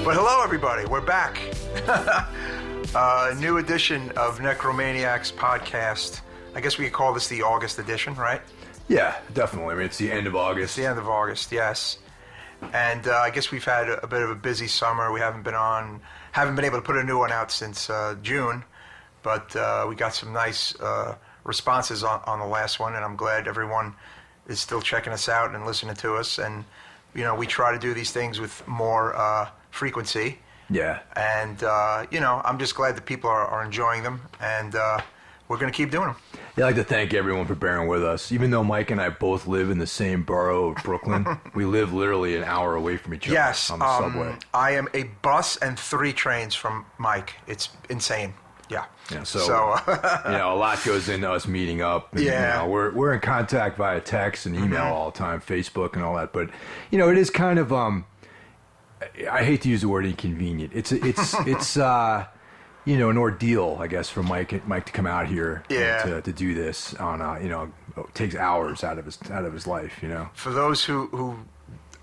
But hello, everybody. We're back. New edition of Necromaniacs podcast. I guess we could call this the August edition, right? Yeah, definitely. I mean, it's the end of August. It's the end of August, yes. And I guess we've had a bit of a busy summer. We haven't been able to put a new one out since June. But we got some nice responses on the last one, and I'm glad everyone is still checking us out and listening to us. And, you know, we try to do these things with more frequency. Yeah. And, you know, I'm just glad that people are enjoying them, and we're going to keep doing them. Yeah, I'd like to thank everyone for bearing with us. Even though Mike and I both live in the same borough of Brooklyn, we live literally an hour away from each other on the subway. I am a bus and 3 trains from Mike. It's insane. Yeah. Yeah, so you know, a lot goes into us meeting up. And, yeah. You know, we're in contact via text and email all the time, Facebook and all that. But, you know, it is kind of, I hate to use the word inconvenient. It's you know, an ordeal, I guess, for Mike to come out here to do this on, you know, it takes hours out of his life, you know. For those who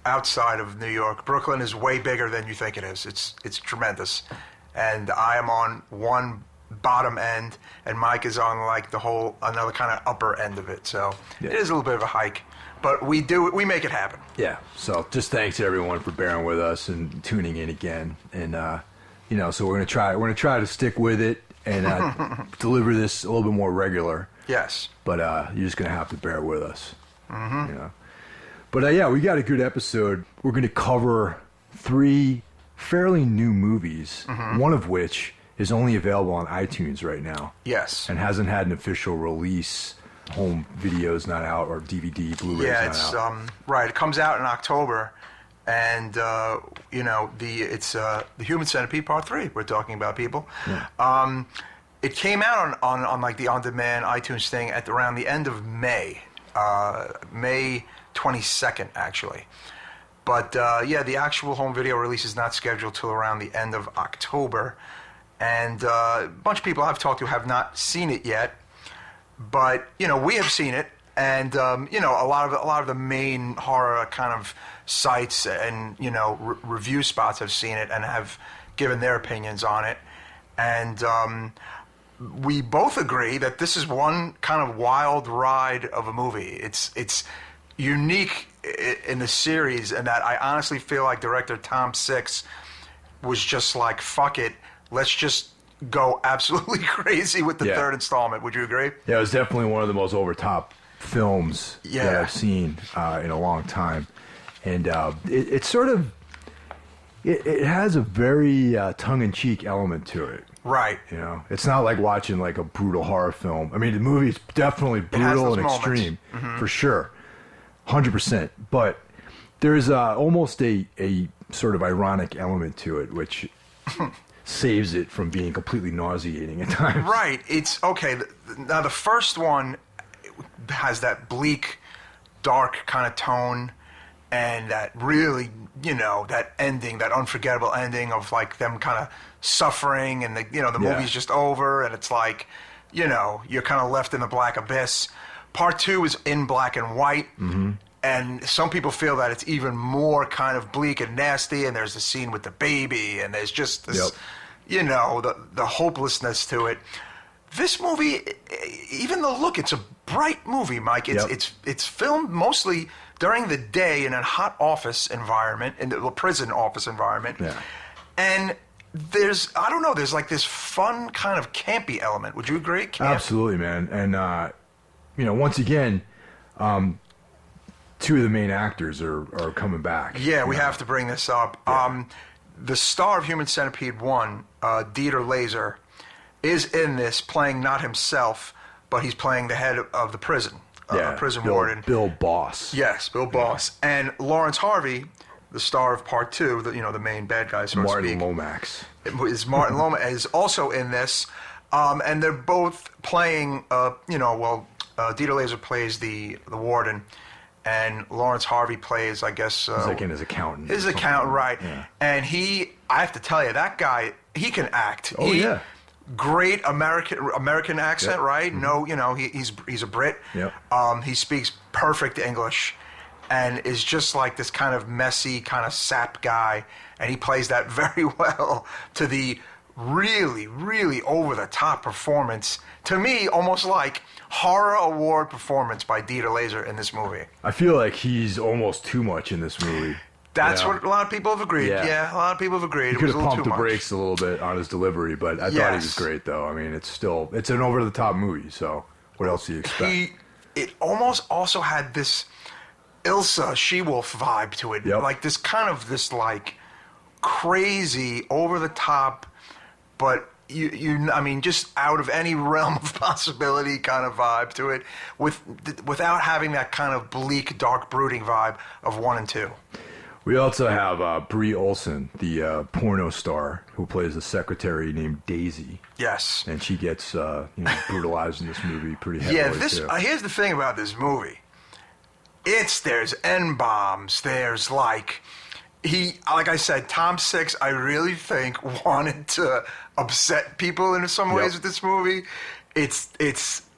outside of New York, Brooklyn is way bigger than you think it is. It's tremendous. And I am on one bottom end, and Mike is on like another kind of upper end of it. So It is a little bit of a hike, but we make it happen. Yeah. So just thanks to everyone for bearing with us and tuning in again. And you know, so we're gonna try to stick with it and deliver this a little bit more regular. Yes. But you're just gonna have to bear with us. Mm-hmm. You know. But yeah, we got a good episode. We're gonna cover 3 fairly new movies, one of which is only available on iTunes right now. Yes. And hasn't had an official release. Home video's not out, or DVD, Blu-ray's not out. Yeah, right. It comes out in October, and you know, it's the Human Centipede Part 3 we're talking about, people. Yeah. It came out on like the on-demand iTunes thing at around the end of May, May 22nd, actually. But yeah, the actual home video release is not scheduled till around the end of October. And a bunch of people I've talked to have not seen it yet, but you know, we have seen it, and you know, a lot of the main horror kind of sites and, you know, review spots have seen it and have given their opinions on it, and we both agree that this is one kind of wild ride of a movie. It's unique in the series, and that I honestly feel like director Tom Six was just like, fuck it. Let's just go absolutely crazy with the third installment. Would you agree? Yeah, it was definitely one of the most over-top films that I've seen in a long time. And it sort of, it has a very tongue-in-cheek element to it. Right. You know, it's not like watching like a brutal horror film. I mean, the movie is definitely brutal and extreme, for sure, 100%. But there's almost a sort of ironic element to it, which saves it from being completely nauseating at times. Right. It's okay. Now the first one has that bleak, dark kind of tone, and that really, you know, that ending, that unforgettable ending of like them kind of suffering, and the movie's just over, and it's like, you know, you're kind of left in the black abyss. Part 2 is in black and white. And some people feel that it's even more kind of bleak and nasty, and there's the scene with the baby, and there's just this, you know, the hopelessness to it. This movie, even the look, it's a bright movie, Mike. It's filmed mostly during the day in a hot office environment, in the prison office environment. Yeah. And there's like this fun kind of campy element. Would you agree? Absolutely, man. And, you know, once again, 2 of the main actors are coming back. Yeah, we have to bring this up. Yeah. The star of Human Centipede 1, Dieter Laser, is in this, playing not himself, but he's playing the head of the prison, prison warden. Bill Boss. Yes, Bill Boss. And Lawrence Harvey, the star of Part 2, the main bad guy, so to speak. Martin Lomax. Martin Lomax is also in this, and they're both playing, Dieter Laser plays the warden, and Lawrence Harvey plays, I guess... he's like in his accountant. His accountant, right. Yeah. And I have to tell you, that guy, he can act. Oh, yeah. Great American accent, right? Mm-hmm. No, he's a Brit. Yep. He speaks perfect English. and is just like this kind of messy, kind of sap guy, and he plays that very well to the really, really over-the-top performance. To me, almost like horror award performance by Dieter Laser in this movie. I feel like he's almost too much in this movie. That's what a lot of people have agreed. Yeah. A lot of people have agreed. He could have pumped the brakes a little bit on his delivery, but I thought he was great, though. I mean, it's an over-the-top movie, so what else do you expect? It almost also had this Ilsa She-Wolf vibe to it. Yep. Like this kind of this like crazy, over-the-top, but I mean, just out of any realm of possibility kind of vibe to it, without having that kind of bleak, dark, brooding vibe of 1 and 2. We also have Brie Olson, the porno star, who plays a secretary named Daisy. Yes. And she gets brutalized in this movie pretty heavily, too. Here's the thing about this movie. There's N-bombs, there's like I said, Tom Six, I really think, wanted to upset people in some ways with this movie. It's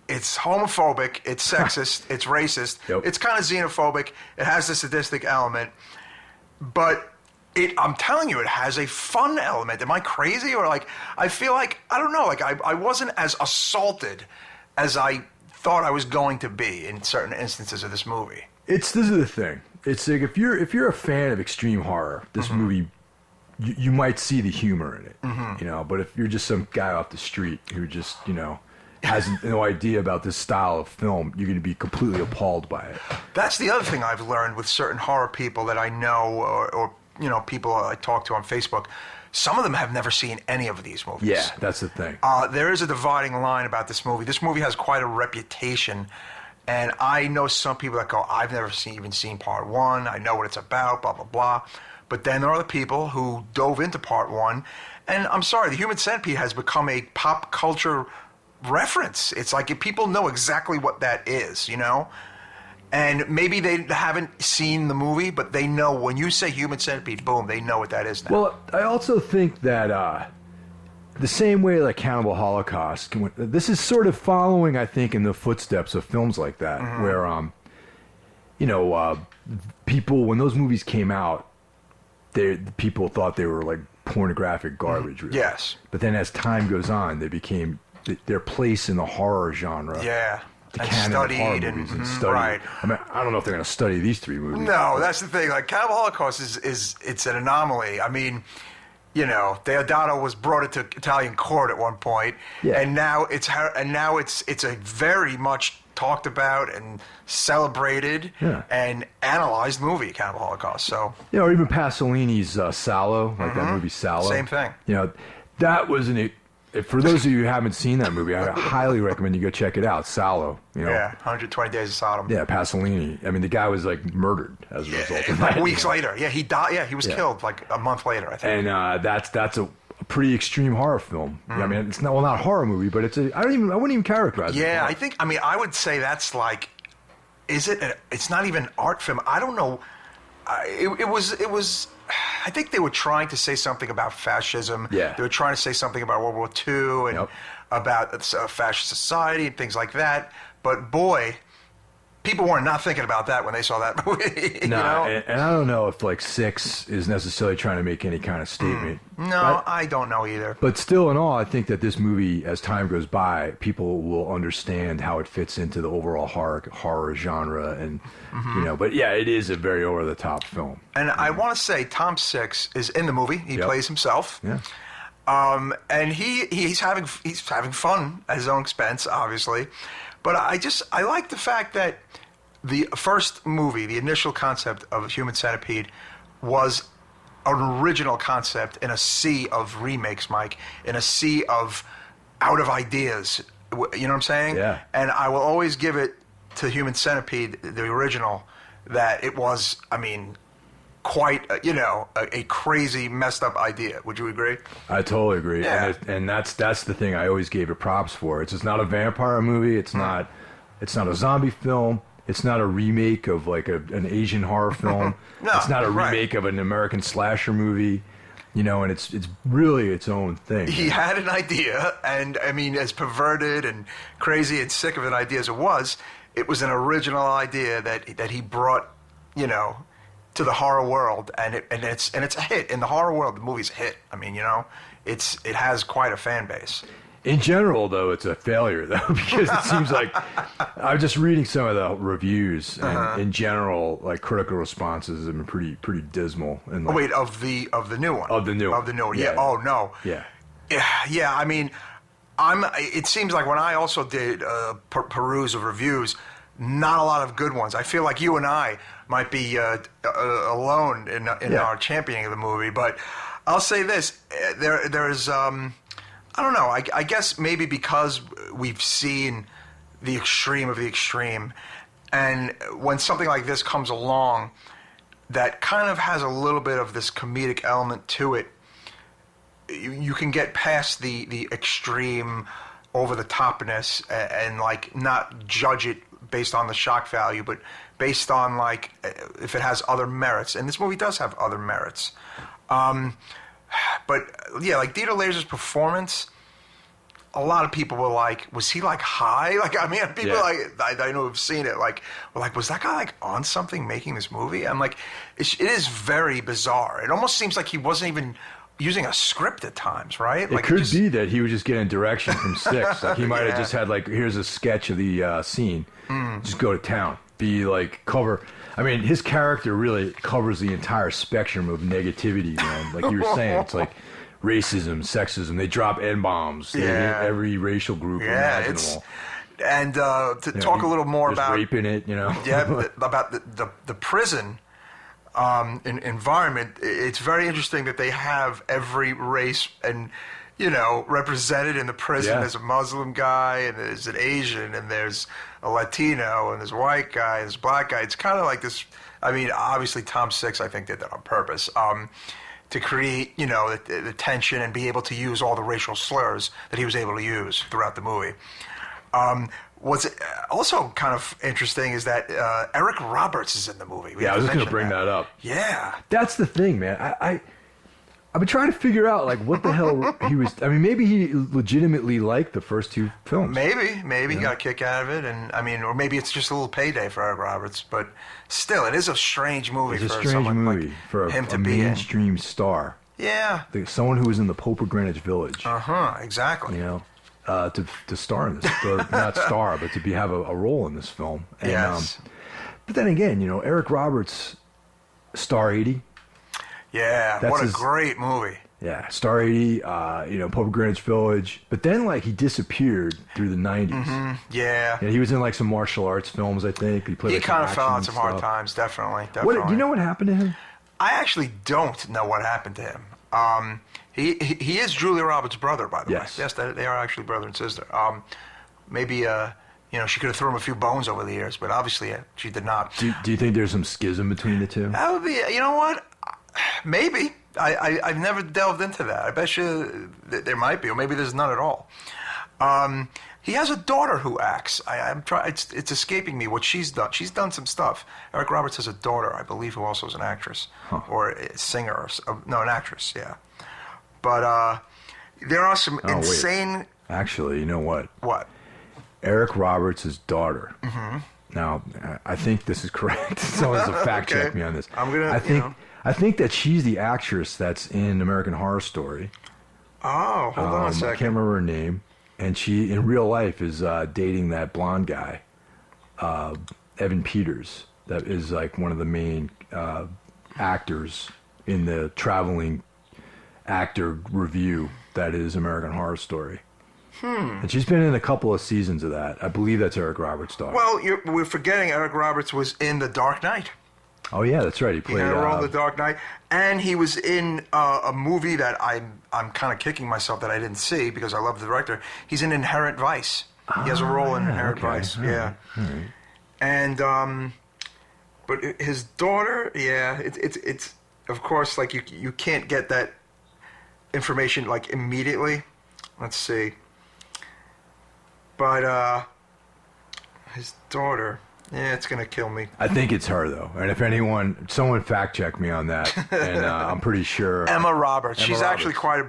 homophobic, it's sexist, it's racist, it's kind of xenophobic, it has the sadistic element, but I'm telling you, it has a fun element. Am I crazy? Or like, I feel like, I don't know, like I wasn't as assaulted as I thought I was going to be in certain instances of this movie. This is the thing. It's like if you're a fan of extreme horror, this movie, you might see the humor in it, But if you're just some guy off the street who just has no idea about this style of film, you're going to be completely appalled by it. That's the other thing I've learned with certain horror people that I know, or people I talk to on Facebook. Some of them have never seen any of these movies. Yeah, that's the thing. There is a dividing line about this movie. This movie has quite a reputation. And I know some people that go, I've never even seen part 1. I know what it's about, blah, blah, blah. But then there are the people who dove into part 1. And I'm sorry, the Human Centipede has become a pop culture reference. It's like if people know exactly what that is, And maybe they haven't seen the movie, but they know when you say Human Centipede, boom, they know what that is now. Well, I also think that the same way like Cannibal Holocaust, this is sort of following, I think, in the footsteps of films like that, where, people, when those movies came out, people thought they were like pornographic garbage. Really. Yes. But then as time goes on, they became their place in the horror genre. Yeah. The canon of horror movies and studied. Right. I mean, I don't know if they're going to study these 3 movies. No, that's the thing. Like Cannibal Holocaust it's an anomaly. I mean, Deodato was brought into Italian court at one point, and now it's a very much talked about and celebrated and analyzed movie, Cannibal Holocaust. So or even Pasolini's Salò, like that movie Salò. Same thing. That was for those of you who haven't seen that movie, I highly recommend you go check it out. Salò. 120 Days of Sodom. Yeah, Pasolini. I mean, the guy was like murdered as a result of that. Weeks later. Yeah, he died. Yeah, he was killed like a month later, I think. And that's a pretty extreme horror film. I mean, it's not a horror movie, but I wouldn't even characterize it. Yeah, I would say that's like, it's not even art film. I don't know. It was. I think they were trying to say something about fascism. Yeah. They were trying to say something about World War II and about fascist society and things like that. But boy, people were not thinking about that when they saw that movie. No, and I don't know if like 6 is necessarily trying to make any kind of statement. No, I don't know either. But still, in all, I think that this movie, as time goes by, people will understand how it fits into the overall horror genre, and But yeah, it is a very over the top film. And I want to say, Tom Six is in the movie. He plays himself. Yeah. And he's having fun at his own expense, obviously. But I like the fact that the first movie, the initial concept of Human Centipede, was an original concept in a sea of remakes, Mike, in a sea of out of ideas. You know what I'm saying? Yeah. And I will always give it to Human Centipede, the original, that it was, quite, a crazy, messed up idea. Would you agree? I totally agree. Yeah. And that's the thing I always gave it props for. It's just not a vampire movie. It's not a zombie film. It's not a remake of like an Asian horror film. No, it's not a remake of an American slasher movie. And it's really its own thing. He had an idea, and as perverted and crazy and sick of an idea as it was an original idea that he brought, you know, to the horror world, and it's a hit in the horror world. The movie's a hit. I mean, you know, it has quite a fan base. In general, though, it's a failure, though, because it seems like I'm just reading some of the reviews, and in general, like critical responses have been pretty dismal. And like, oh wait, of the new one. Of the new one. Yeah. Yeah. Oh no. Yeah. Yeah. I mean, it seems like when I also did peruse of reviews, not a lot of good ones. I feel like you and I might be alone in our championing of the movie, but I'll say this: there's I don't know. I guess maybe because we've seen the extreme of the extreme, and when something like this comes along that kind of has a little bit of this comedic element to it, you can get past the extreme over-the-topness and like not judge it based on the shock value, but based on like if it has other merits. And this movie does have other merits. But yeah, like Dieter Laser's performance, a lot of people were like, was he like high? Like, I mean, people like, I know who've seen it, like, were like, was that guy like on something making this movie? I'm like, it is very bizarre. It almost seems like he wasn't even using a script at times, right? Like it could be that he was just getting direction from Sticks. Like he might have just had like, here's a sketch of the scene. Just go to town. Be like, cover. I mean, his character really covers the entire spectrum of negativity, man. Like you were saying, it's like racism, sexism. They drop N-bombs. They hit every racial group imaginable. And to talk a little more about rape in it, you know. About the prison environment. It's very interesting that they have every race and, you know, represented in the prison. Yeah. There's a Muslim guy, and there's an Asian, and there's a Latino, and there's a white guy, and there's a black guy. It's kind of like this. I mean, obviously, Tom Six, I think, did that on purpose to create, you know, the tension and be able to use all the racial slurs that he was able to use throughout the movie. What's also kind of interesting is that Eric Roberts is in the movie. I was just going to bring that up. Yeah. That's the thing, man. I've been trying to figure out, like, what the hell he was... I mean, maybe he legitimately liked the first two films. Maybe he got a kick out of it, and I mean, or maybe it's just a little payday for Eric Roberts, but still, it is a strange movie for someone like for him to a be mainstream star. Yeah. Someone who was in the Pope of Greenwich Village. Exactly. You know, to star in this, or not star, but to have a role in this film. And, yes. But then again, you know, Eric Roberts, Star 80. Yeah, what a great movie. Yeah, Star 80, you know, Pope of Greenwich Village. But then, like, he disappeared through the 90s. Yeah. He was in, like, some martial arts films, I think. He played, he like, kind of fell on some some hard times, definitely. Do you know what happened to him? I actually don't know what happened to him. He is Julia Roberts' brother, by the way. Yes, they are actually brother and sister. Maybe, you know, she could have thrown him a few bones over the years, but obviously she did not. Do you think there's some schism between the two? That would be, you know what? Maybe. I've never delved into that. I bet you there might be, or maybe there's none at all. He has a daughter who acts. I'm trying. It's escaping me what she's done. She's done some stuff. Eric Roberts has a daughter, I believe, who also is an actress or a singer. Or an actress. Yeah. But there are some insane. Wait. Actually, you know what? What? Eric Roberts' daughter. Now, I think this is correct. Someone has to fact check me on this. I think that she's the actress that's in American Horror Story. Oh, hold on a second. I can't remember her name. And she, in real life, is dating that blonde guy, Evan Peters, that is like one of the main actors in the traveling actor review that is American Horror Story. And she's been in a couple of seasons of that. I believe that's Eric Roberts' daughter. Well, we're forgetting Eric Roberts was in The Dark Knight. Oh yeah, that's right. He played. He had a role in The Dark Knight, and he was in a movie that I'm kind of kicking myself that I didn't see because I love the director. He's in Inherent Vice. He has a role in Inherent Vice. All right. And but his daughter, it's of course like you can't get that information like immediately. Let's see, but his daughter. Yeah, it's going to kill me. I think it's her, though. And if someone fact check me on that. And I'm pretty sure. Emma Roberts. She's actually quite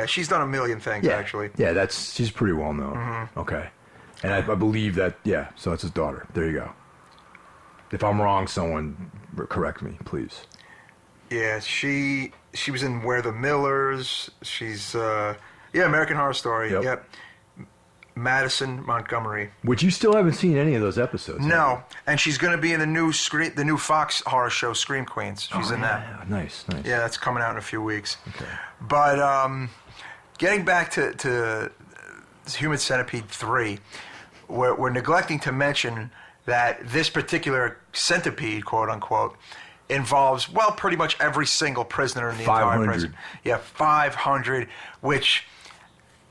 she's done a million things, actually. Yeah, she's pretty well known. Okay. And I believe that, so it's his daughter. There you go. If I'm wrong, someone correct me, please. Yeah, she was in Where the Millers. She's American Horror Story. Yep. Madison Montgomery. Which you still haven't seen any of those episodes. No, and she's going to be in the new Fox horror show, Scream Queens. She's in that. Yeah. Nice. Yeah, that's coming out in a few weeks. Okay. But getting back to Human Centipede 3, we're neglecting to mention that this particular centipede, quote unquote, involves, well, pretty much every single prisoner in the entire prison. Yeah, 500, which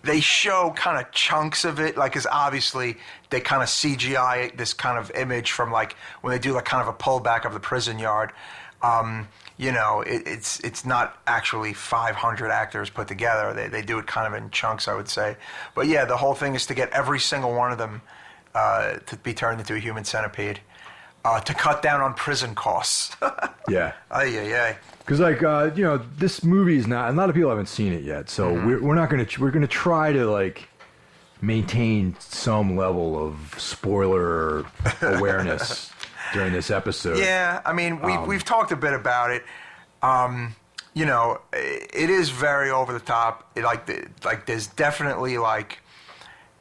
they show kind of chunks of it, like, because obviously they kind of CGI this kind of image from, like, when they do like kind of a pullback of the prison yard. It's not actually 500 actors put together. They do it kind of in chunks, I would say. But yeah, the whole thing is to get every single one of them to be turned into a human centipede, to cut down on prison costs. Yeah. Ay. Because this movie is not. A lot of people haven't seen it yet, so we're not going to. We're going to try to like maintain some level of spoiler awareness during this episode. Yeah, I mean we've talked a bit about it. It is very over the top. There's definitely like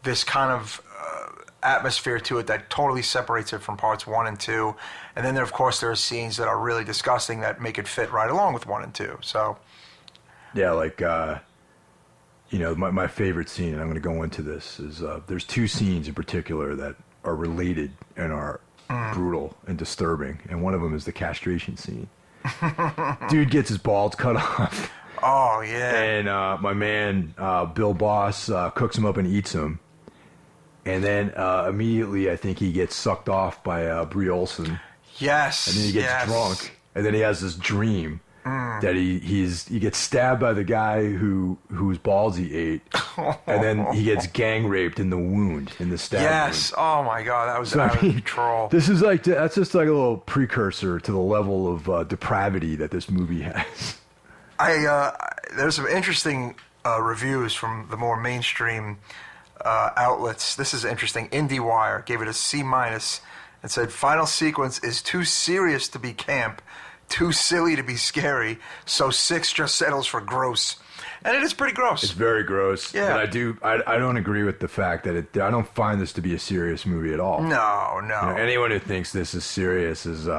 this kind of atmosphere to it that totally separates it from parts 1 and 2. And then there are scenes that are really disgusting that make it fit right along with 1 and 2. So yeah, like my favorite scene, and I'm going to go into this, is there's 2 scenes in particular that are related and are brutal and disturbing, and one of them is the castration scene. Dude gets his balls cut off. Oh yeah. And my man Bill Boss cooks him up and eats him. And then immediately, I think he gets sucked off by Brie Olson. Yes. And then he gets drunk. And then he has this dream that he gets stabbed by the guy whose balls he ate. And then he gets gang raped in the wound, in the stab Yes. wound. Oh my God, that was out of control. This is that's just like a little precursor to the level of depravity that this movie has. There's some interesting reviews from the more mainstream outlets. This is interesting. IndieWire gave it a C- and said, final sequence is too serious to be camp, too silly to be scary, so 6 just settles for gross. And it is pretty gross. It's very gross. Yeah. And I don't agree with the fact that I don't find this to be a serious movie at all. No. Anyone who thinks this is serious is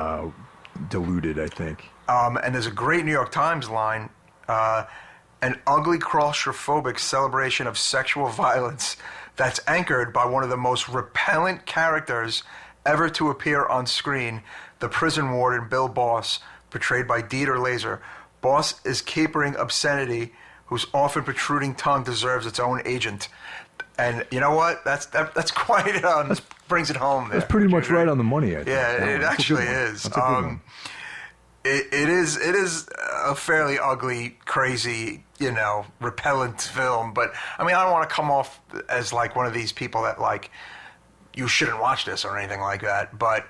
deluded, I think. And there's a great New York Times line, an ugly claustrophobic celebration of sexual violence that's anchored by one of the most repellent characters ever to appear on screen, the prison warden Bill Boss, portrayed by Dieter Laser. Boss is capering obscenity whose often protruding tongue deserves its own agent. And you know what? That's quite brings it home there. That's pretty much right on the money, I think. Yeah, it actually is. That's a good one. It is a fairly ugly, crazy, repellent film. But I mean, I don't want to come off as like one of these people that like you shouldn't watch this or anything like that. But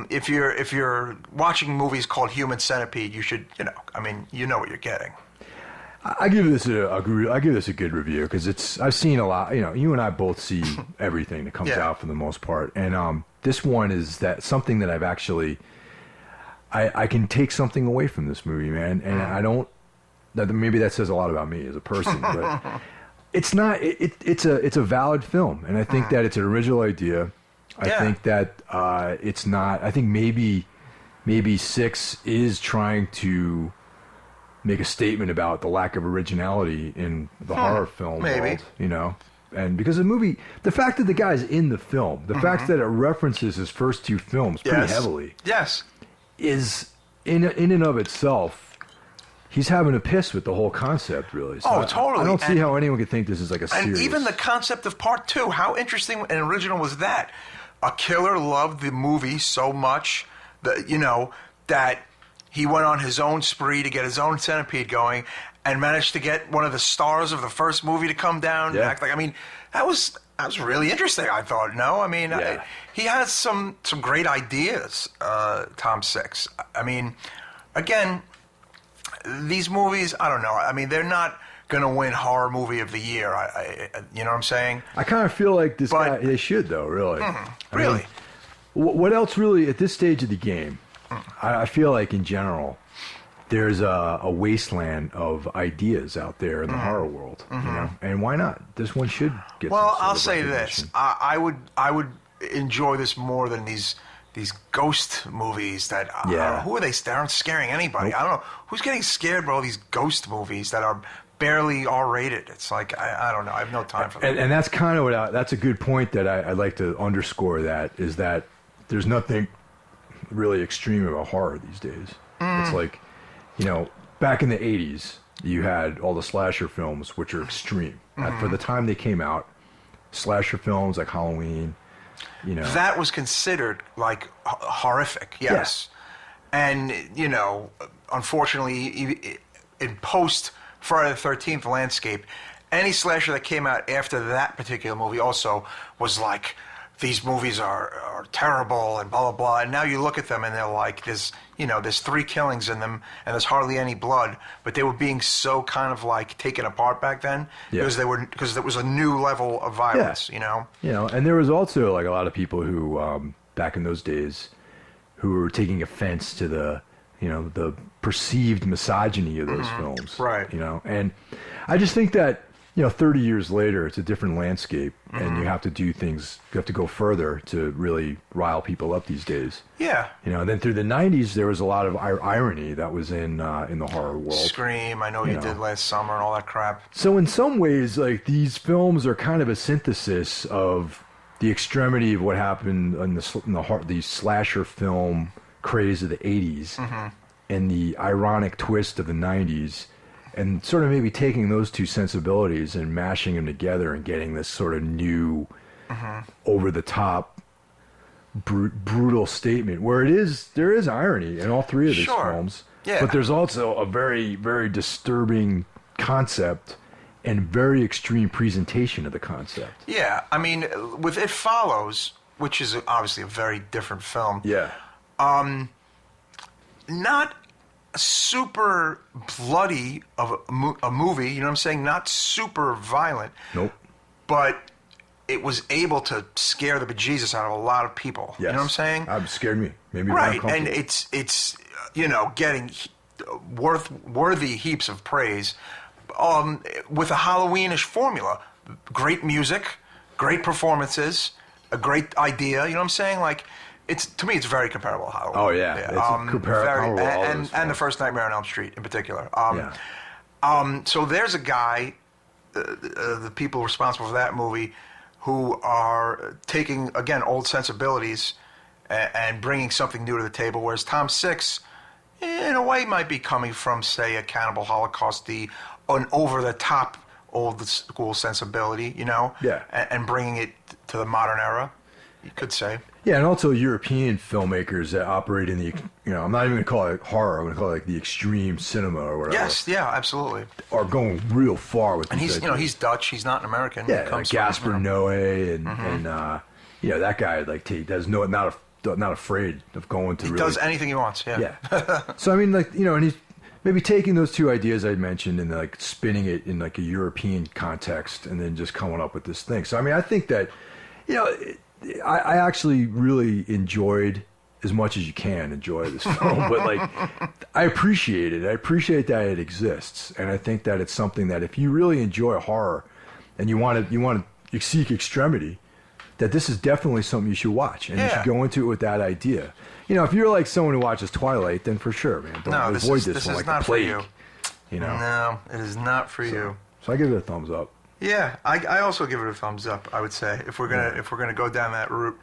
if you're watching movies called Human Centipede, you should, you know what you're getting. I give this a good review because I've seen a lot. You and I both see everything that comes out for the most part, and this one is something that I've actually. I can take something away from this movie, man, and I don't. Maybe that says a lot about me as a person, but it's not. It's a valid film, and I think that it's an original idea. I think that it's not. I think maybe 6 is trying to make a statement about the lack of originality in the horror film world, And because the fact that the guy's in the film, the fact that it references his first 2 films pretty heavily, is in and of itself, he's having a piss with the whole concept, really. So totally. I don't see how anyone could think this is like a serious. And even the concept of part 2, how interesting and original was that? A killer loved the movie so much that that he went on his own spree to get his own centipede going, and managed to get one of the stars of the first movie to come down and act like. I mean, that was really interesting. I thought. No, I mean, he has some great ideas. Tom Six. I mean, again, these movies. I don't know. I mean, they're not going to win horror movie of the year. You know what I'm saying? I kind of feel like this guy. They should though, really. Really. I mean, What else really at this stage of the game? I feel like in general, there's a wasteland of ideas out there in the horror world, you know, and why not? This one should get. Well, some sort I'll of say recognition. this: I would enjoy this more than these ghost movies that who are they? They aren't scaring anybody. Nope. I don't know who's getting scared by all these ghost movies that are barely R-rated. It's like I don't know. I have no time for that. And that's kind of what that's a good point that I'd like to underscore. That is that there's nothing really extreme about horror these days. It's like, you know, back in the 80s, you had all the slasher films, which are extreme. For the time they came out, slasher films like Halloween, you know. That was considered like horrific, yes. Yeah. And, you know, unfortunately, in post Friday the 13th landscape, any slasher that came out after that particular movie also was like, these movies are terrible and blah, blah, blah. And now you look at them and they're like, there's 3 killings in them and there's hardly any blood. But they were being so kind of like taken apart back then because there was a new level of violence, you know? You know, and there was also like a lot of people who, back in those days, who were taking offense to the perceived misogyny of those films. Right. You know, and I just think that, 30 years later, it's a different landscape, and you have to do things, you have to go further to really rile people up these days. Yeah. You know, and then through the 90s, there was a lot of irony that was in the horror world. Scream, I know you did last summer and all that crap. So in some ways, like, these films are kind of a synthesis of the extremity of what happened in the slasher film craze of the 80s and the ironic twist of the 90s. And sort of maybe taking those two sensibilities and mashing them together and getting this sort of new, over-the-top, brutal statement where there is irony in all 3 of these films. Yeah. But there's also a very, very disturbing concept and very extreme presentation of the concept. Yeah, I mean, with It Follows, which is obviously a very different film. Yeah. Not super bloody of a movie, you know what I'm saying? Not super violent. Nope. But it was able to scare the bejesus out of a lot of people. Yes. You know what I'm saying? It scared me. Made me right, uncomfortable. and it's getting worthy heaps of praise with a Halloweenish formula. Great music, great performances, a great idea. You know what I'm saying? Like, to me, it's very comparable to Halloween. Oh, yeah. It's comparable to all those and the first Nightmare on Elm Street in particular. Yeah. So there's a guy, the people responsible for that movie, who are taking, again, old sensibilities and bringing something new to the table, whereas Tom Six, in a way, might be coming from, say, a Cannibal Holocaust, an over-the-top old school sensibility, you know? Yeah. And bringing it to the modern era, you could say. Yeah, and also European filmmakers that operate in the, I'm not even going to call it horror, I'm going to call it like the extreme cinema or whatever. Yes, yeah, absolutely. Are going real far with and these he's, he's Dutch, he's not an American. Yeah, like Gaspar Noé and that guy not afraid of going to he really... does anything he wants, yeah. So, I mean, like, and he's maybe taking those 2 ideas I mentioned and like spinning it in like a European context and then just coming up with this thing. So, I mean, I think that, I actually really enjoyed, as much as you can enjoy this film, but like, I appreciate it. I appreciate that it exists, and I think that it's something that if you really enjoy horror and you want to seek extremity, that this is definitely something you should watch, and you should go into it with that idea. If you're like someone who watches Twilight, then for sure, man, don't avoid this one like the plague. No, it is not for you. So I give it a thumbs up. Yeah, I also give it a thumbs up. I would say if we're gonna go down that route,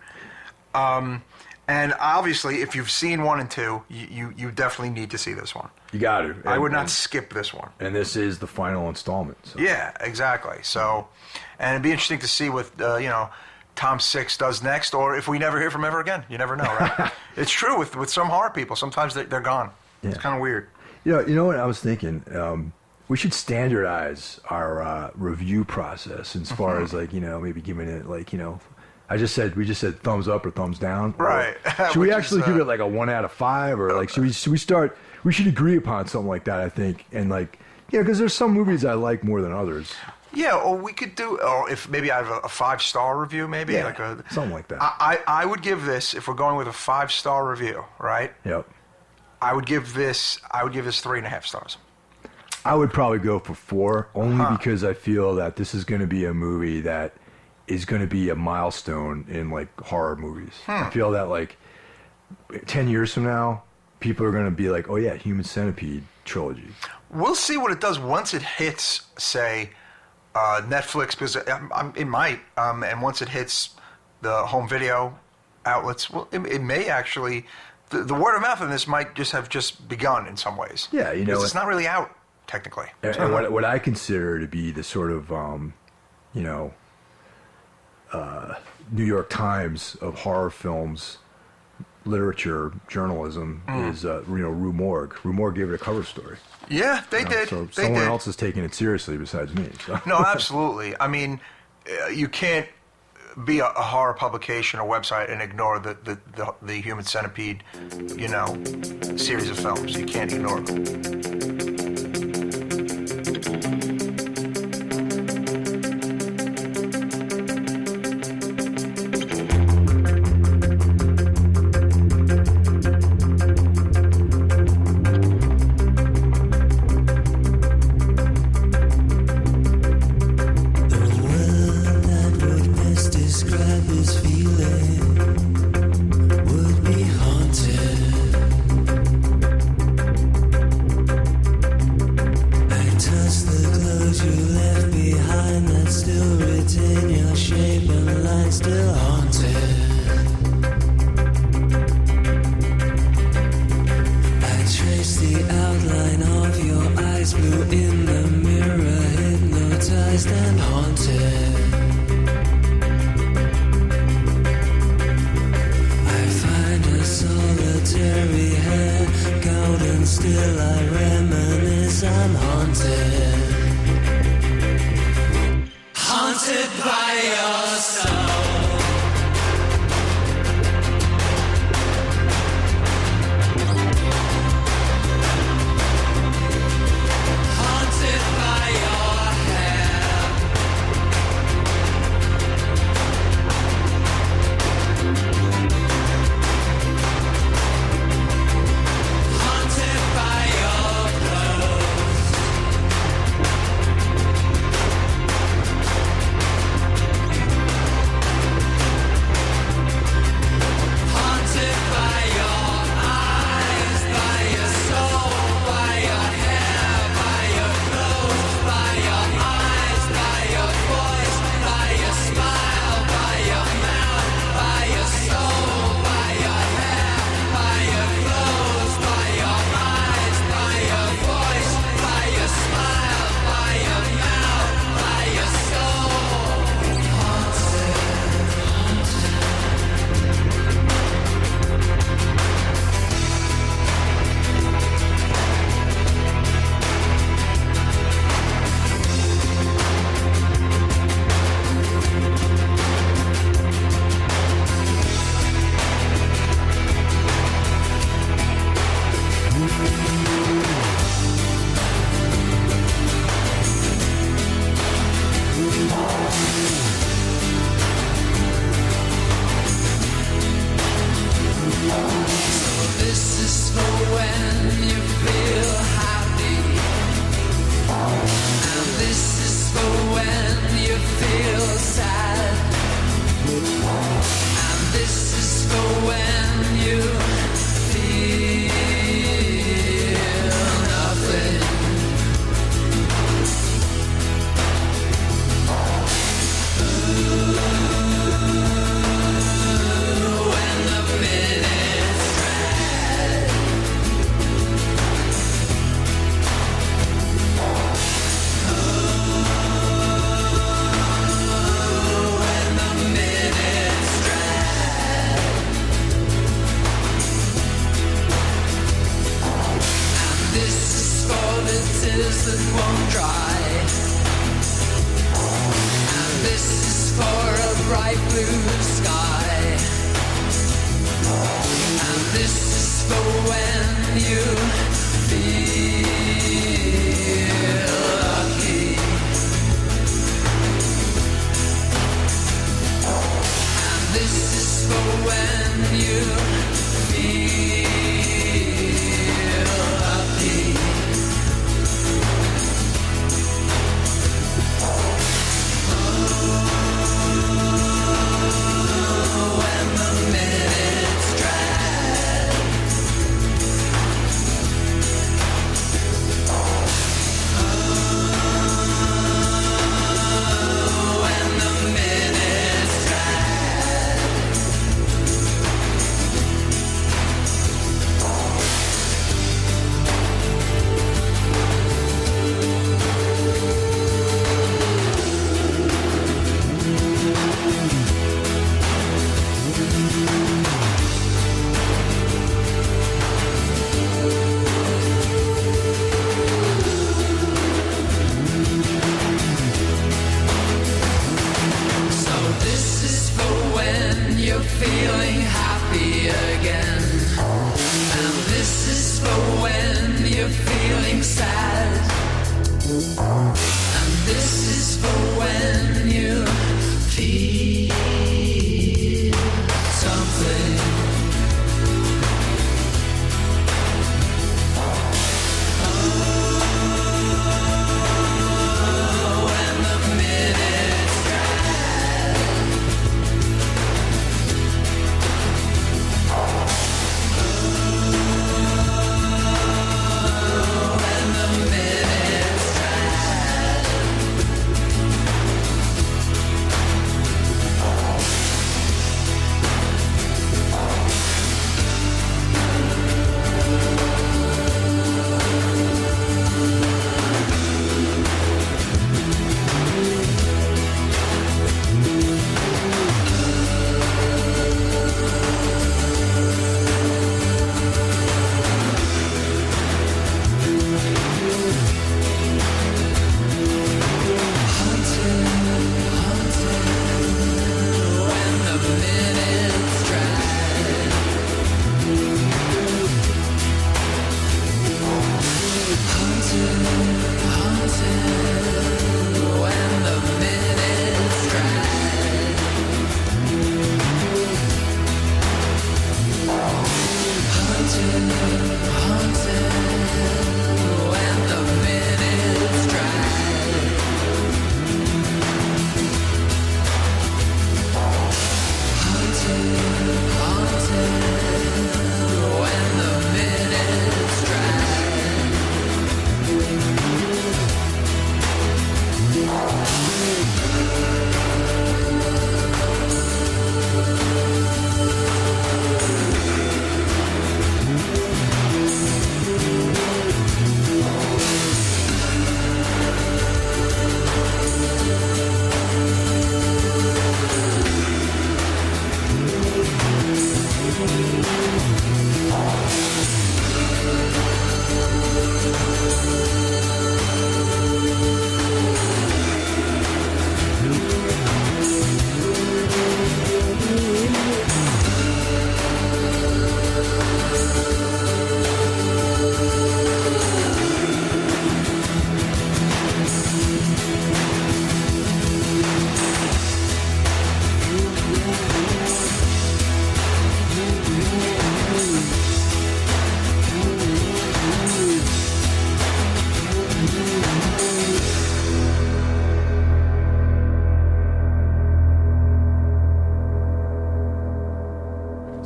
and obviously if you've seen 1 and 2, you definitely need to see this one. You got to. I would not skip this one. And this is the final installment. So. Yeah, exactly. So, and it'd be interesting to see what Tom Six does next, or if we never hear from him ever again. You never know, right? It's true with some horror people. Sometimes they're gone. Yeah. It's kind of weird. You know what I was thinking. We should standardize our review process as far as like maybe giving it like we just said thumbs up or thumbs down. Right. Should we actually give it like a 1 out of 5 or like should we start? We should agree upon something like that. I think, and like because there's some movies I like more than others. Yeah, or we could do, or if maybe I have a 5-star review, maybe Yeah, like something like that. I would give this, if we're going with a 5-star review, right? Yep. I would give this 3.5 stars. I would probably go for 4, only because I feel that this is going to be a movie that is going to be a milestone in like horror movies. I feel that like 10 years from now, people are going to be like, oh yeah, Human Centipede trilogy. We'll see what it does once it hits, say, Netflix, because it might, and once it hits the home video outlets, well, it may actually, the word of mouth in this might just begun in some ways. Yeah, you know, because it's not really out technically. And what I consider to be the sort of, New York Times of horror films, literature, journalism is, Rue Morgue. Rue Morgue gave it a cover story. Yeah, they did. So they someone did. else is taking it seriously besides me. So. No, absolutely. I mean, you can't be a horror publication or website and ignore the Human Centipede, series of films. You can't ignore them.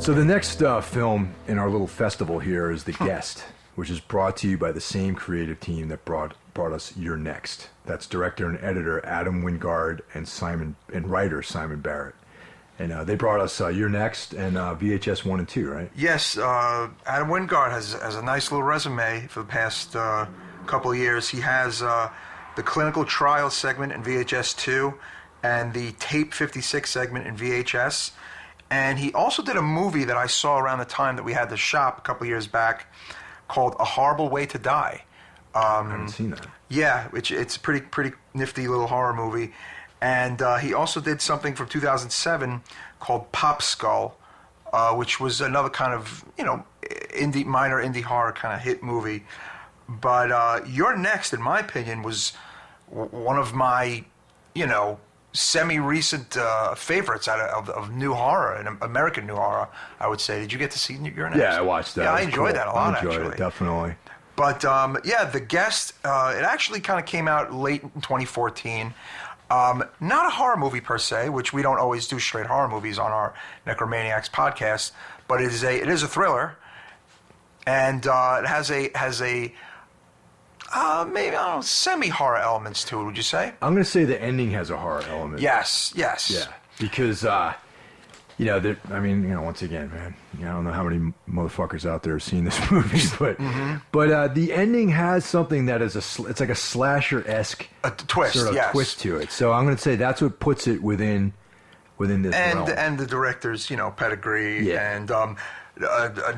So the next film in our little festival here is The Guest, which is brought to you by the same creative team that brought us You're Next. That's director and editor Adam Wingard and writer Simon Barrett. And they brought us You're Next and VHS 1 and 2, right? Yes, Adam Wingard has a nice little resume for the past couple of years. He has the clinical trial segment in VHS 2 and the tape 56 segment in VHS. And he also did a movie that I saw around the time that we had the shop a couple of years back called A Horrible Way to Die. I haven't seen that. Yeah, it's a pretty nifty little horror movie. And he also did something from 2007 called Pop Skull, which was another kind of, minor indie horror kind of hit movie. But You're Next, in my opinion, was one of my, semi-recent favorites of new horror, and American new horror, I would say. Did you get to see You're Next? Yeah, I watched that. Yeah, I enjoyed that a lot, actually. I enjoyed it, definitely. But, The Guest, it actually kind of came out late in 2014. Not a horror movie per se, which we don't always do straight horror movies on our Necromaniacs podcast, but it is a thriller, and it has maybe, I don't know, semi-horror elements to it, would you say? I'm going to say the ending has a horror element. Yes. Yeah, because, once again, man, I don't know how many motherfuckers out there have seen this movie, but the ending has something that is it's like a slasher-esque twist, sort of twist to it. So I'm going to say that's what puts it within this realm. And the director's, pedigree, yeah. and a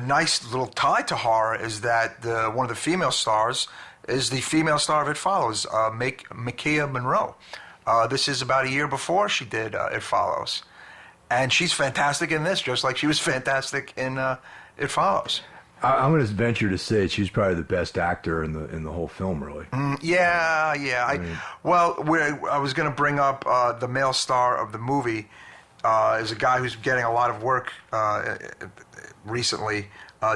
nice little tie to horror is that one of the female stars is the female star of It Follows, Micaiah Monroe. This is about a year before she did It Follows. And she's fantastic in this, just like she was fantastic in It Follows. I'm going to venture to say she's probably the best actor in the whole film, really. Yeah. I was going to bring up the male star of the movie is a guy who's getting a lot of work recently.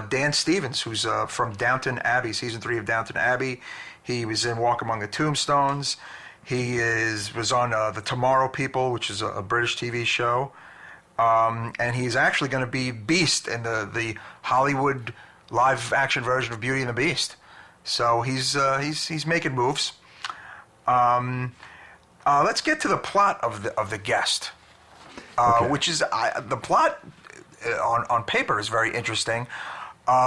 Dan Stevens, who's from Downton Abbey, season 3 of Downton Abbey. He was in Walk Among the Tombstones. He was on The Tomorrow People, which is a British TV show. And he's actually going to be Beast in the Hollywood live-action version of Beauty and the Beast. So he's making moves. Let's get to the plot of the Guest, which is the plot on paper is very interesting.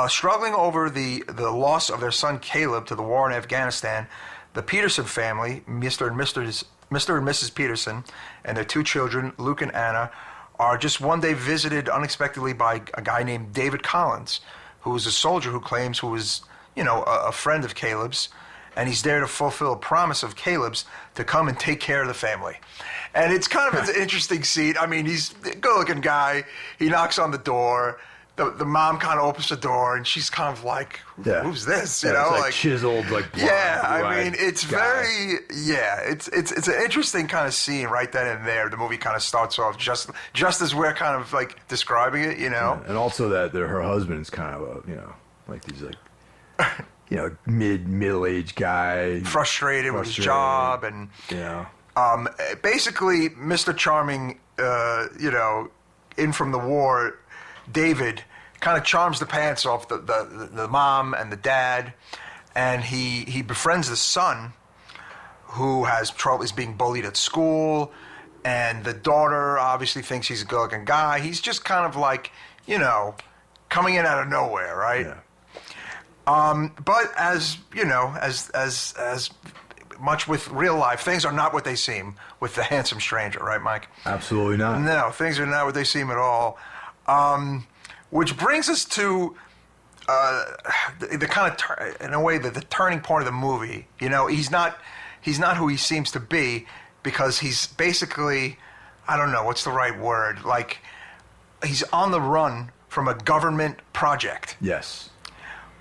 Struggling over the loss of their son Caleb to the war in Afghanistan, the Peterson family, Mr. and Mrs. Peterson, and their 2 children, Luke and Anna, are just one day visited unexpectedly by a guy named David Collins, who is a soldier who claims who was, a friend of Caleb's, and he's there to fulfill a promise of Caleb's to come and take care of the family. And it's kind of an interesting scene. I mean, he's a good-looking guy. He knocks on the door. The mom kind of opens the door, and she's kind of like, who's this? It's like chiseled, like blonde, I mean, it's guy. it's an interesting kind of scene right then and there. The movie kind of starts off just as we're kind of like describing it, Yeah. And also that her husband's kind of like these like, middle-aged guy. Frustrated with his job, and basically Mr. Charming, in from the war, David kind of charms the pants off the mom and the dad, and he befriends the son, who has trouble, is being bullied at school, and the daughter obviously thinks he's a good-looking guy. He's just kind of like, coming in out of nowhere, right? Yeah. But as as much with real life, things are not what they seem with the handsome stranger, right, Mike? Absolutely not. No, things are not what they seem at all. Which brings us to the kind of, in a way, the turning point of the movie. He's not who he seems to be, because he's basically, I don't know, what's the right word? Like, he's on the run from a government project. Yes.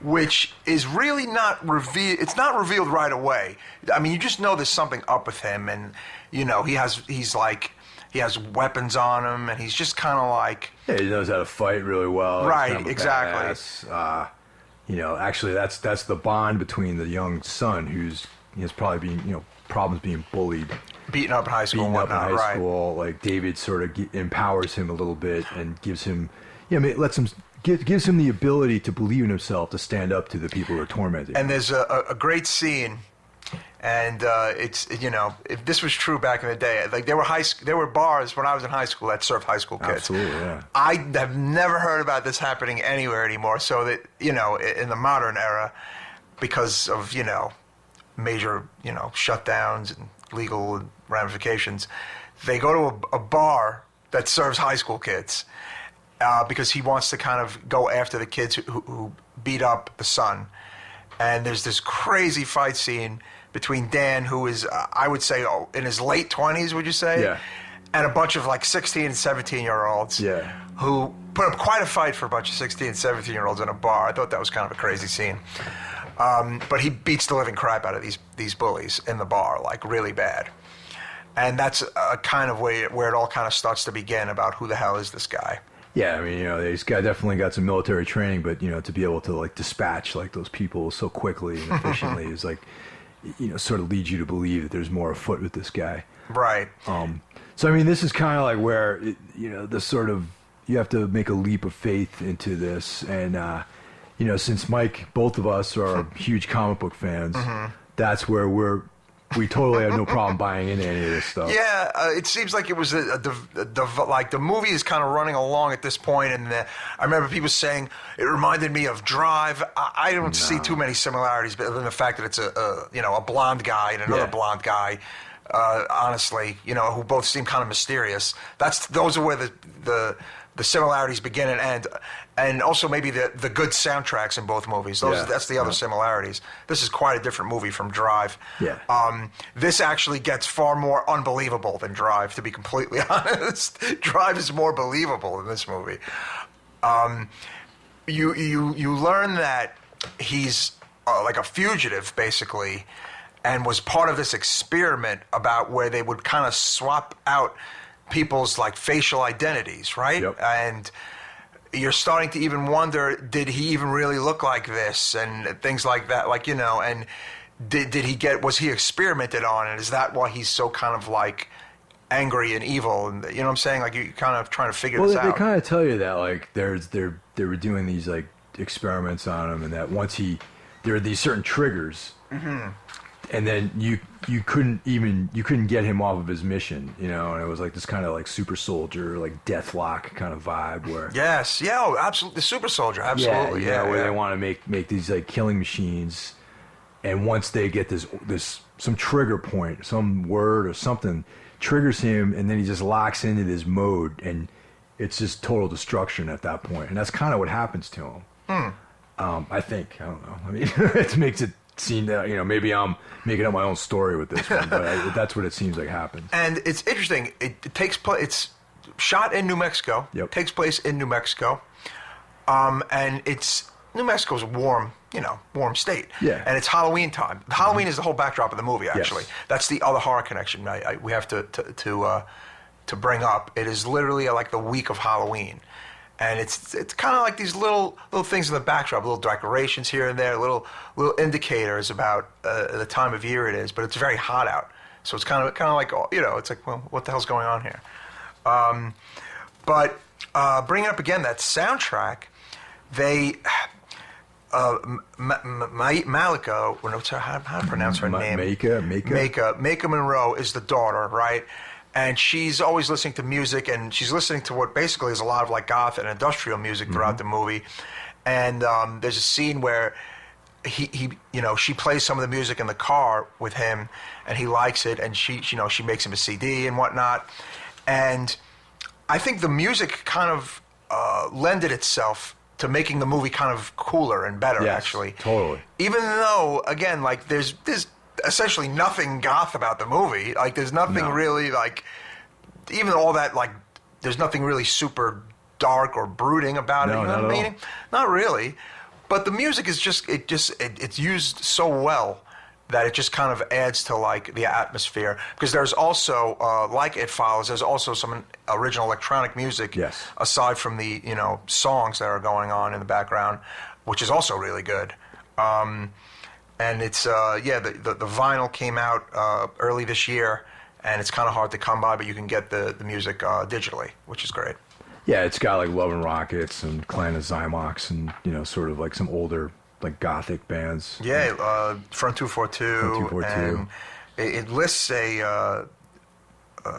Which is really not revealed. It's not revealed right away. I mean, you just know there's something up with him, and he has weapons on him, and he's just kind of like... Yeah, he knows how to fight really well. Right, kind of exactly. Actually, that's the bond between the young son, he's probably being, problems being bullied. Beaten up in high school and whatnot, Like, David sort of empowers him a little bit and gives him, I mean, it lets him gives him the ability to believe in himself to stand up to the people who are tormenting him. And there's a great scene, and it's if this was true back in the day, like there were bars when I was in high school that served high school kids. Absolutely, yeah. I have never heard about this happening anywhere anymore. So that in the modern era, because of major shutdowns and legal ramifications, they go to a bar that serves high school kids. Because he wants to kind of go after the kids who beat up the son. And there's this crazy fight scene between Dan, who is, I would say, in his late 20s, would you say? Yeah. And a bunch of like 16 and 17-year-olds who put up quite a fight for a bunch of 16 and 17-year-olds in a bar. I thought that was kind of a crazy scene. But he beats the living crap out of these bullies in the bar, like really bad. And that's kind of where it all kind of starts to begin about who the hell is this guy. Yeah, I mean, he's definitely got some military training, but to be able to like dispatch like those people so quickly and efficiently is like, sort of leads you to believe that there's more afoot with this guy. Right. So I mean, this is kind of like where the sort of you have to make a leap of faith into this, and since Mike, both of us are huge comic book fans, that's where we totally have no problem buying into any of this stuff. Yeah, it seems like it was like the movie is kind of running along at this point, and I remember people saying it reminded me of Drive. I don't see too many similarities, but other than the fact that it's a blonde guy and another blonde guy. Honestly, who both seem kind of mysterious. Those are where the similarities begin and end, and also maybe the good soundtracks in both movies. That's the other similarities. This is quite a different movie from Drive. Yeah. This actually gets far more unbelievable than Drive, to be completely honest. Drive is more believable than this movie. You learn that he's like a fugitive, basically, and was part of this experiment about where they would kind of swap out people's like facial identities, right? Yep. And you're starting to even wonder, did he even really look like this, and things like that, like and was he experimented on, and is that why he's so kind of like angry and evil, and what I'm saying, like you're kind of trying to figure this out. Well, they kind of tell you that like they were doing these like experiments on him, and that once there are these certain triggers. Mm-hmm. And then you couldn't get him off of his mission, and it was like this kind of like super soldier, like Deathlock kind of vibe where absolutely, the super soldier, absolutely, where they want to make these like killing machines, and once they get this some trigger point, some word or something triggers him, and then he just locks into this mode, and it's just total destruction at that point, and that's kind of what happens to him. I think, I don't know. I mean, it makes it seem that maybe I'm making up my own story with this one, but that's what it seems like happens. And it's interesting. It takes place. It's shot in New Mexico. Yep. Takes place in New Mexico, and New Mexico's a warm state. Yeah. And it's Halloween time. Halloween is the whole backdrop of the movie. Actually, that's the other horror connection we have to bring up. It is literally like the week of Halloween. And it's kind of like these little things in the backdrop, little decorations here and there, little indicators about the time of year it is. But it's very hot out, so it's kind of like it's like, well, what the hell's going on here? But bringing up again that soundtrack, they Malika, how to pronounce her name? Maika Monroe is the daughter, right? And she's always listening to music, and she's listening to what basically is a lot of like goth and industrial music throughout the movie. And there's a scene where she plays some of the music in the car with him, and he likes it, and she makes him a CD and whatnot. And I think the music kind of lended itself to making the movie kind of cooler and better, actually. Totally. Even though, again, like there's essentially nothing goth about the movie. Like there's nothing really like, even all that, like there's nothing really super dark or brooding about it. You know what I mean? Not really. But the music is it's used so well that it just kind of adds to like the atmosphere. Because there's also, like It Follows, there's also some original electronic music aside from the songs that are going on in the background, which is also really good. And it's the vinyl came out early this year, and it's kind of hard to come by, but you can get the music digitally, which is great. Yeah, it's got like Love and Rockets and Clan of Zymox and, you know, sort of like some older like gothic bands. Yeah, Front 242. Front 242. And it lists a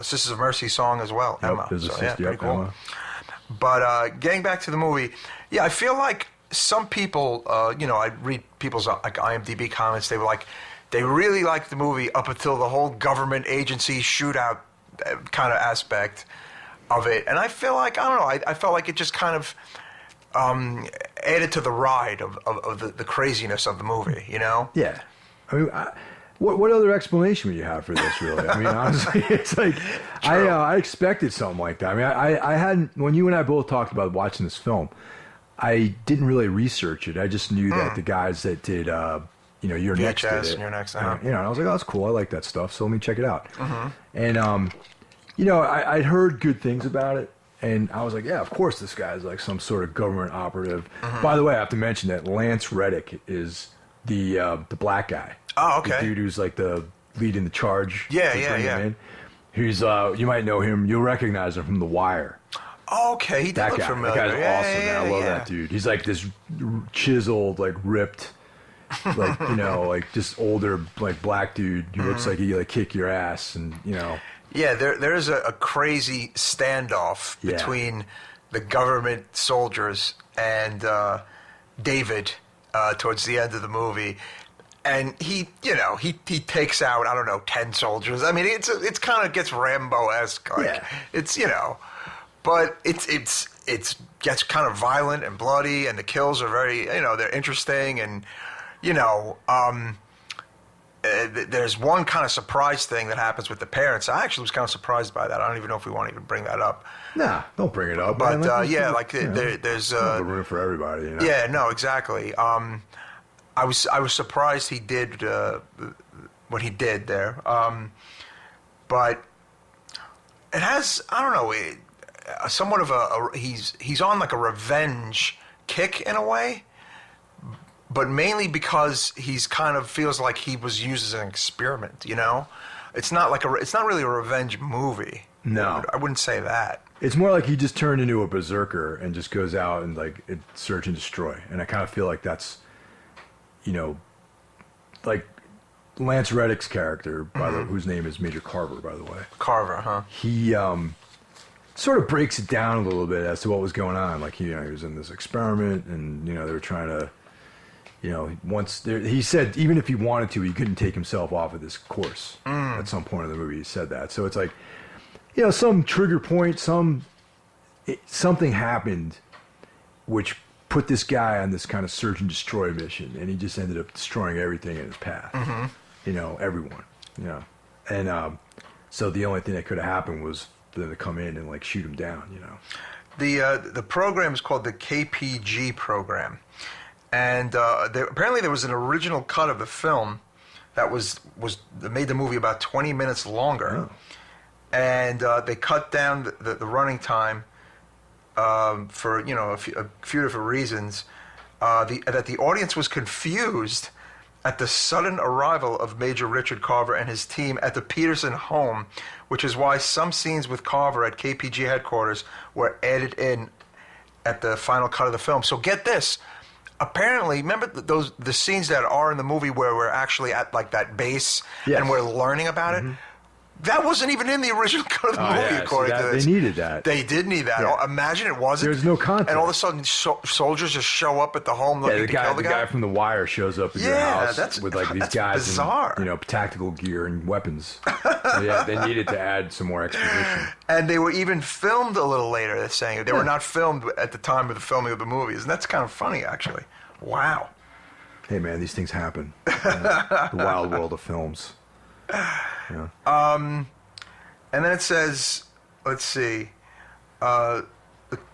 Sisters of Mercy song as well, Yep, Emma. there's a So, sister, yeah, pretty yep, cool. Emma. But getting back to the movie, yeah, I feel like some people, you know, I read people's like IMDb comments. They were like, they really liked the movie up until the whole government agency shootout kind of aspect of it. And I feel like, I don't know, I felt like it just kind of added to the ride of the craziness of the movie, you know? Yeah. I mean, what other explanation would you have for this, really? I mean, honestly, it's like, I expected something like that. I mean, I hadn't, when you and I both talked about watching this film, I didn't really research it. I just knew that the guys that did, you know, You're Next did it. And You're Next, You know, and I was like, oh, that's cool. I like that stuff. So let me check it out. And, you know, I'd heard good things about it. And I was like, yeah, of course this guy's like some sort of government operative. By the way, I have to mention that Lance Reddick is the black guy. Oh, okay. The dude who's like the leading the charge. Yeah, to yeah, bring yeah. him in. He's, you might know him. You'll recognize him from The Wire. Oh, okay, he did That look guy. familiar. That guy's awesome, man. I love yeah. that dude. He's like this chiseled, like ripped, like, you know, like just older, like black dude who looks like he like kick your ass, and you know. Yeah, there is a crazy standoff Yeah. between the government soldiers and David towards the end of the movie. And he, you know, he takes out, I don't know, 10 soldiers. I mean, it's kind of gets Rambo-esque. Like, Yeah. It's, you know, but it gets kind of violent and bloody, and the kills are very, you know, they're interesting. And, you know, there's one kind of surprise thing that happens with the parents. I actually was kind of surprised by that. I don't even know if we want to even bring that up. Nah, don't bring it up. But, man. yeah, like, you know, there's... the room for everybody, you know? Yeah, no, exactly. I was surprised he did what he did there, but it has, I don't know, somewhat of a he's on like a revenge kick in a way, but mainly because he's kind of feels like he was used as an experiment. You know, it's not really a revenge movie. No, I wouldn't say that. It's more like he just turned into a berserker and just goes out and like search and destroy. And I kind of feel like that's, you know, like Lance Reddick's character, whose name is Major Carver, by the way. Carver, huh? He sort of breaks it down a little bit as to what was going on. Like, you know, he was in this experiment, and you know they were trying to, you know, he said even if he wanted to, he couldn't take himself off of this course. At some point in the movie, he said that. So it's like, you know, some trigger point, something happened, which put this guy on this kind of search and destroy mission, and he just ended up destroying everything in his path. You know, everyone. You know, and so the only thing that could have happened was for them to come in and like shoot him down. You know, the program is called the KPG program, and apparently there was an original cut of the film that that made the movie about 20 minutes longer, and they cut down the running time. For, you know, a few different reasons, that the audience was confused at the sudden arrival of Major Richard Carver and his team at the Peterson home, which is why some scenes with Carver at KPG headquarters were added in at the final cut of the film. So get this. Apparently, remember the scenes that are in the movie where we're actually at like that base and we're learning about it? That wasn't even in the original cut of the movie, according to this. They needed that. They did need that. Yeah. Oh, imagine it wasn't. There's no context. And all of a sudden, soldiers just show up at the home looking to kill the guy. The guy from The Wire shows up at your house with like these guys bizarre. in, you know, tactical gear and weapons. So, yeah, they needed to add some more exposition. And they were even filmed a little later, they're saying. They were not filmed at the time of the filming of the movies. And that's kind of funny, actually. Wow. Hey, man, these things happen. The wild world of films. Yeah. And then it says, let's see, the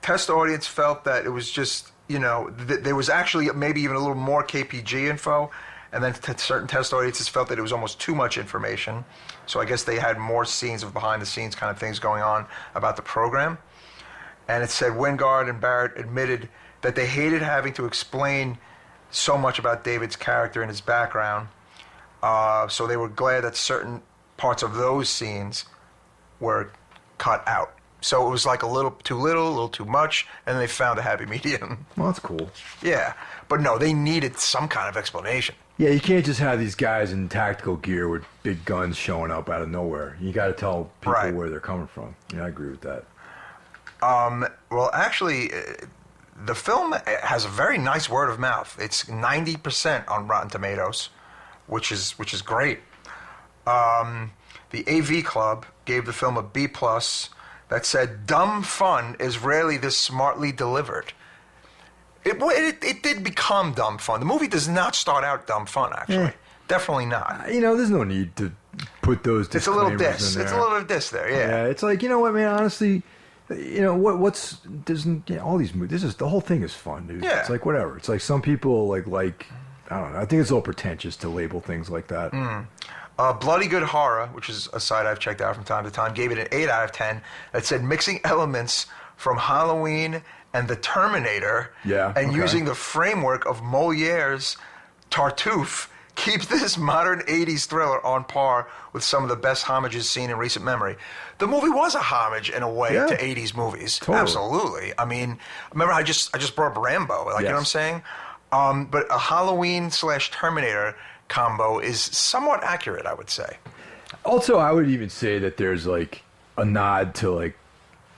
test audience felt that it was just, you know, there was actually maybe even a little more KPG info, and then certain test audiences felt that it was almost too much information. So I guess they had more scenes of behind-the-scenes kind of things going on about the program. And it said Wingard and Barrett admitted that they hated having to explain so much about David's character and his background. So they were glad that certain parts of those scenes were cut out. So it was like a little too little, a little too much, and they found a happy medium. Well, that's cool. Yeah, but no, they needed some kind of explanation. Yeah, you can't just have these guys in tactical gear with big guns showing up out of nowhere. You got to tell people where they're coming from. Yeah, I agree with that. Well, actually, the film has a very nice word of mouth. It's 90% on Rotten Tomatoes, which is great. The AV Club gave the film a B+ that said, "Dumb fun is rarely this smartly delivered." It did become dumb fun. The movie does not start out dumb fun, actually. Definitely not. There's no need to put those disclaimers It's a little diss. in there. It's a little diss there, yeah. It's like, you know what, man, honestly, all these movies, the whole thing is fun, dude. Yeah. It's like, whatever. It's like some people, like, I don't know, I think it's a little pretentious to label things like that. Bloody Good Horror, which is a site I've checked out from time to time, gave it an 8 out of 10 that said mixing elements from Halloween and the Terminator using the framework of Moliere's Tartuffe keeps this modern 80s thriller on par with some of the best homages seen in recent memory. The movie was a homage in a way to 80s movies. Totally. Absolutely. I mean, remember I just brought up Rambo, you know what I'm saying? But a Halloween/Terminator combo is somewhat accurate, I would say. Also, I would even say that there's like a nod to like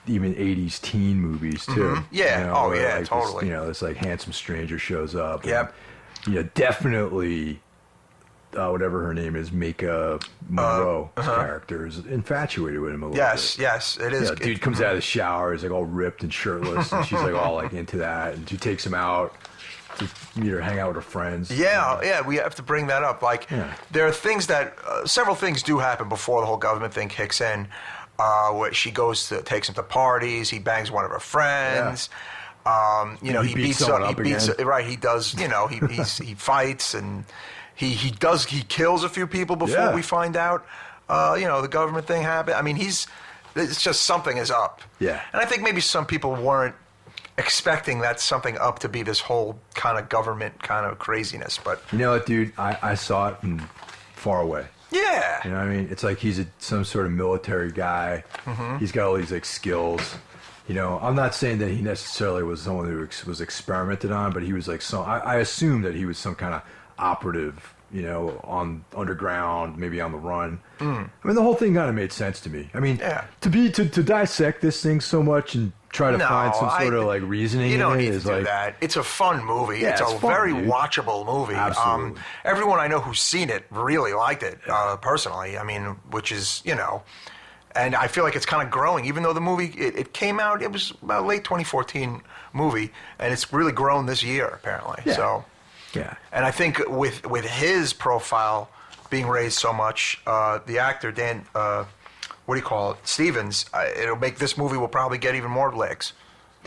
even 80s teen movies too. Mm-hmm. Yeah. Totally. This like handsome stranger shows up. Yep. And, definitely whatever her name is, Mika Monroe's character is infatuated with him a little bit. Yes, it is. Dude comes out of the shower, he's like all ripped and shirtless, and she's like all like into that, and she takes him out to meet her, hang out with her friends. Yeah, we have to bring that up. There are things that, several things do happen before the whole government thing kicks in, where she takes him to parties, he bangs one of her friends. He beats right, he does, he fights, and he kills a few people before we find out, the government thing happened. I mean, it's just something is up. Yeah. And I think maybe some people weren't expecting that something up to be this whole kind of government kind of craziness, but... You know what, dude? I saw it from far away. Yeah. You know what I mean? It's like he's some sort of military guy. Mm-hmm. He's got all these, like, skills. I'm not saying that he necessarily was someone who was experimented on, but he was like I assume that he was some kind of operative, on underground, maybe on the run. I mean, the whole thing kind of made sense to me. I mean, to dissect this thing so much and try to find some sort of like reasoning you don't in it need is to do like that. It's a fun movie. Yeah, it's a fun, very dude. watchable movie. Absolutely. Everyone I know who's seen it really liked it personally. I mean, which is and I feel like it's kind of growing. Even though the movie it came out, it was about late 2014 movie, and it's really grown this year apparently. Yeah. So. Yeah. And I think with his profile being raised so much, the actor Dan, Stevens, it'll make this movie will probably get even more legs.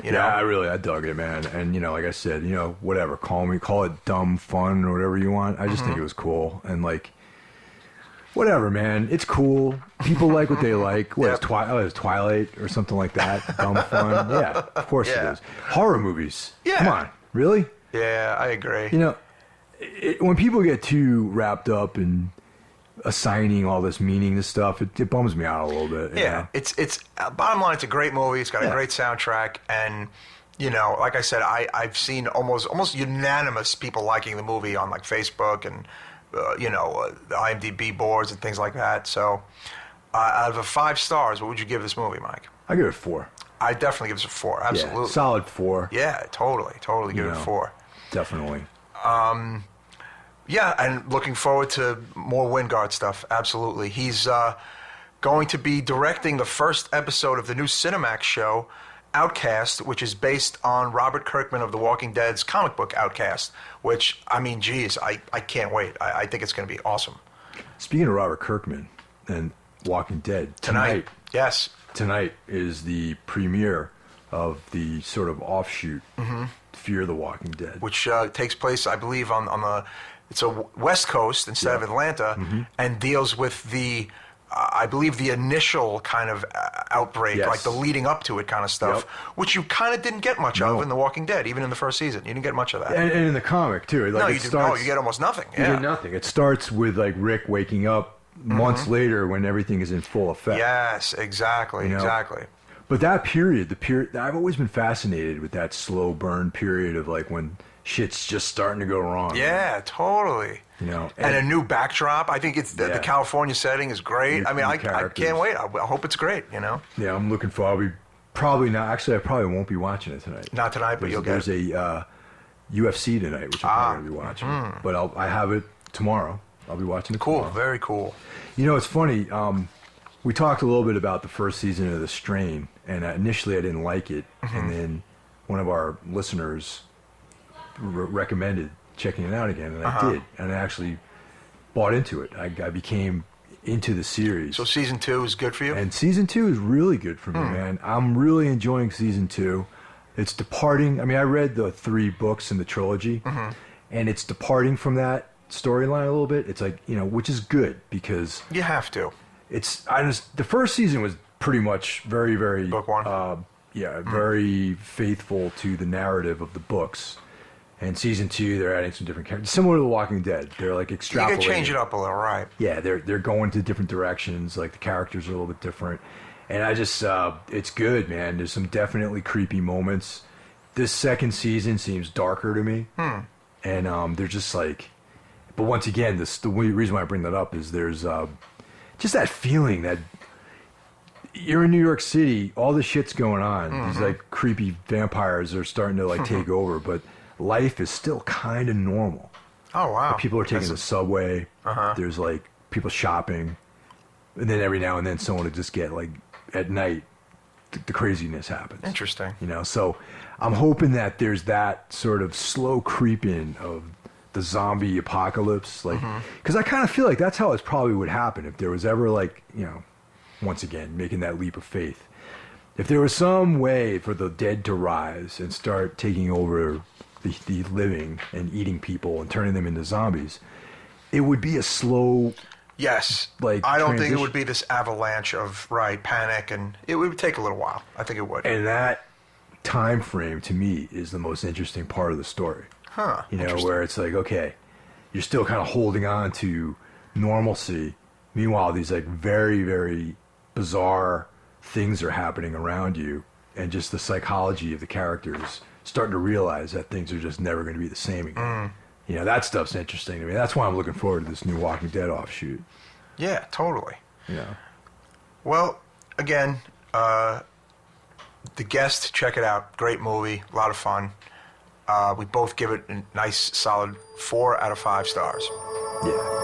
Yeah, I dug it, man. And like I said, whatever, call it dumb fun or whatever you want. I just think it was cool, and like, whatever, man, it's cool. People like what they like. It's Twilight or something like that. Dumb fun. Yeah, of course it is. Horror movies. Yeah. Come on, really? Yeah, I agree. When people get too wrapped up in assigning all this meaning to stuff, it bums me out a little bit. Yeah, it's bottom line, it's a great movie. It's got a great soundtrack, and like I said, I've seen almost unanimous people liking the movie on like Facebook and the IMDb boards and things like that. So, out of a 5 stars, what would you give this movie, Mike? I give it 4. I definitely give it a 4. Absolutely, solid 4. Yeah, totally give it a 4. Definitely. Yeah, and looking forward to more Wingard stuff. Absolutely. He's going to be directing the first episode of the new Cinemax show, Outcast, which is based on Robert Kirkman of The Walking Dead's comic book Outcast, which, I mean, geez, I can't wait. I think it's going to be awesome. Speaking of Robert Kirkman and Walking Dead, tonight. Yes. Tonight is the premiere of the sort of offshoot, Fear the Walking Dead. Which takes place, I believe, on the... It's a West Coast instead of Atlanta, and deals with the, I believe, the initial kind of outbreak, like the leading up to it kind of stuff, which you kind of didn't get much of in The Walking Dead, even in the first season. You didn't get much of that. And in the comic, too. Like you get almost nothing. You get nothing. It starts with, like, Rick waking up months later when everything is in full effect. Yes, exactly. But that period, I've always been fascinated with that slow burn period of like when shit's just starting to go wrong. Yeah, totally. You know, and a new backdrop. I think it's the California setting is great. I mean, I can't wait. I hope it's great. You know. Yeah, I'm looking for. I'll be probably not. Actually, I probably won't be watching it tonight. Not tonight, but you'll get it. There's a UFC tonight, which I'm probably going to be watching. But I have it tomorrow. I'll be watching it. Cool, tomorrow. Very cool. You know, it's funny. We talked a little bit about the first season of The Strain, and initially I didn't like it, and then one of our listeners recommended checking it out again, and I did, and I actually bought into it. I became into the series. So season 2 is good for you? And season 2 is really good for me, man. I'm really enjoying season 2. It's departing. I mean, I read the 3 books in the trilogy, and it's departing from that storyline a little bit. It's like, you know, which is good because you have to. The first season was pretty much very, very book 1. Very faithful to the narrative of the books. And season 2, they're adding some different characters, similar to The Walking Dead. They're like extrapolating. You can change it up a little, right? Yeah, they're going to different directions. Like the characters are a little bit different, and I just it's good, man. There's some definitely creepy moments. This second season seems darker to me, and they're just like. But once again, the reason why I bring that up is there's just that feeling that you're in New York City, all this shit's going on. These like creepy vampires are starting to like take over, but life is still kind of normal. Oh, wow. Like, people are taking the subway. There's like people shopping. And then every now and then someone will just get like at night, the craziness happens. Interesting. You know, so I'm hoping that there's that sort of slow creep in of the zombie apocalypse. Like, because I kind of feel like that's how it probably would happen if there was ever like, you know, once again, making that leap of faith. If there was some way for the dead to rise and start taking over the living and eating people and turning them into zombies, it would be a slow. Yes, like I don't think it would be this avalanche of panic, and it would take a little while. I think it would. And that time frame to me is the most interesting part of the story. You know, where it's like, okay, you're still kind of holding on to normalcy. Meanwhile, these like very, very bizarre things are happening around you, and just the psychology of the characters starting to realize that things are just never going to be the same again. You know, that stuff's interesting to me. That's why I'm looking forward to this new Walking Dead offshoot. Yeah, totally. Yeah. Well, again, The Guest, check it out. Great movie, a lot of fun. We both give it a nice, solid 4 out of 5 stars. Yeah.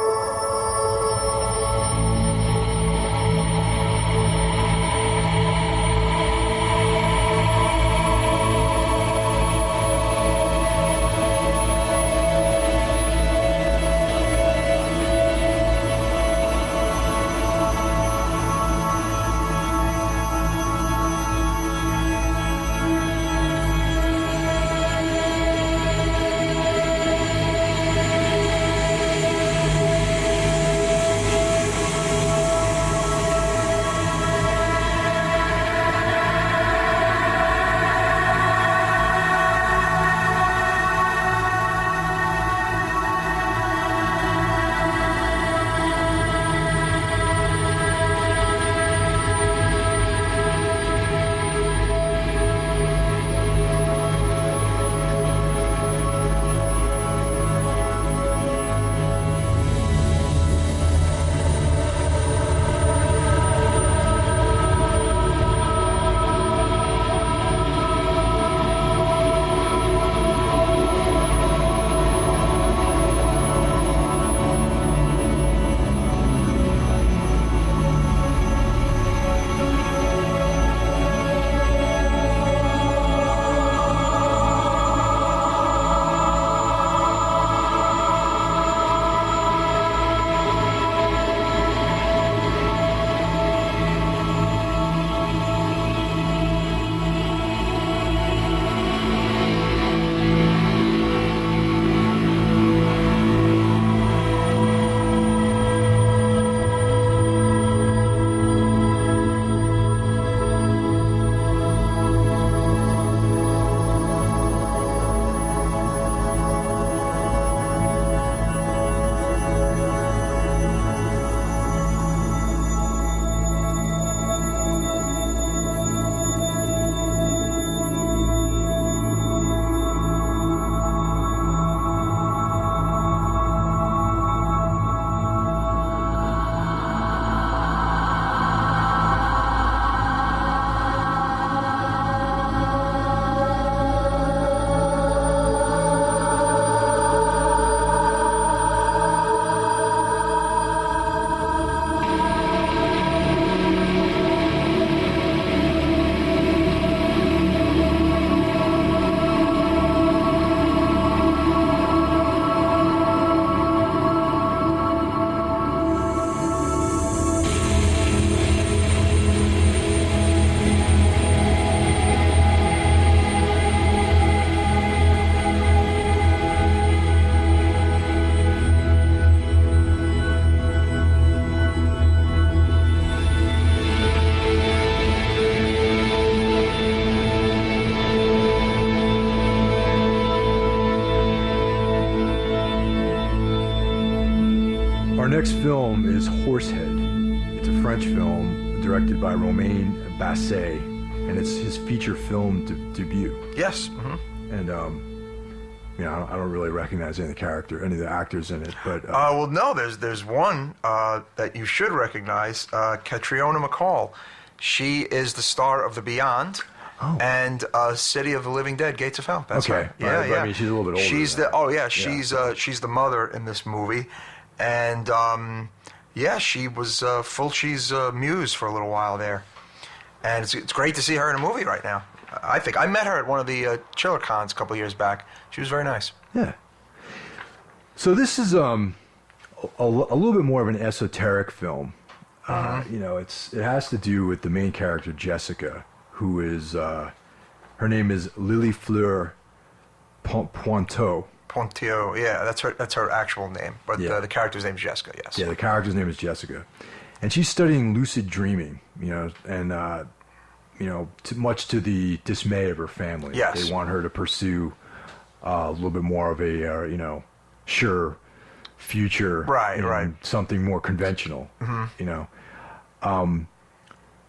next film is Horsehead. It's a French film directed by Romain Basset, and it's his feature film debut. Yes. And I don't really recognize any of the actors in it, but well, no, there's one that you should recognize, Catriona MacColl. She is the star of The Beyond. Oh. And City of the Living Dead, Gates of Hell. That's okay. right. Yeah, yeah. I mean, she's a little bit older. She's the mother in this movie, and she was Fulci's muse for a little while there, and it's great to see her in a movie right now. I think I met her at one of the Chiller Cons a couple of years back. She was very nice. Yeah. So this is a little bit more of an esoteric film. It has to do with the main character Jessica, who is her name is Lily Fleur Pointeau. Pointeau, yeah, that's her actual name, but the character's name is Jessica. Yes. Yeah, the character's name is Jessica, and she's studying lucid dreaming. Much to the dismay of her family. Yes. They want her to pursue a little bit more of a sure future, right, something more conventional.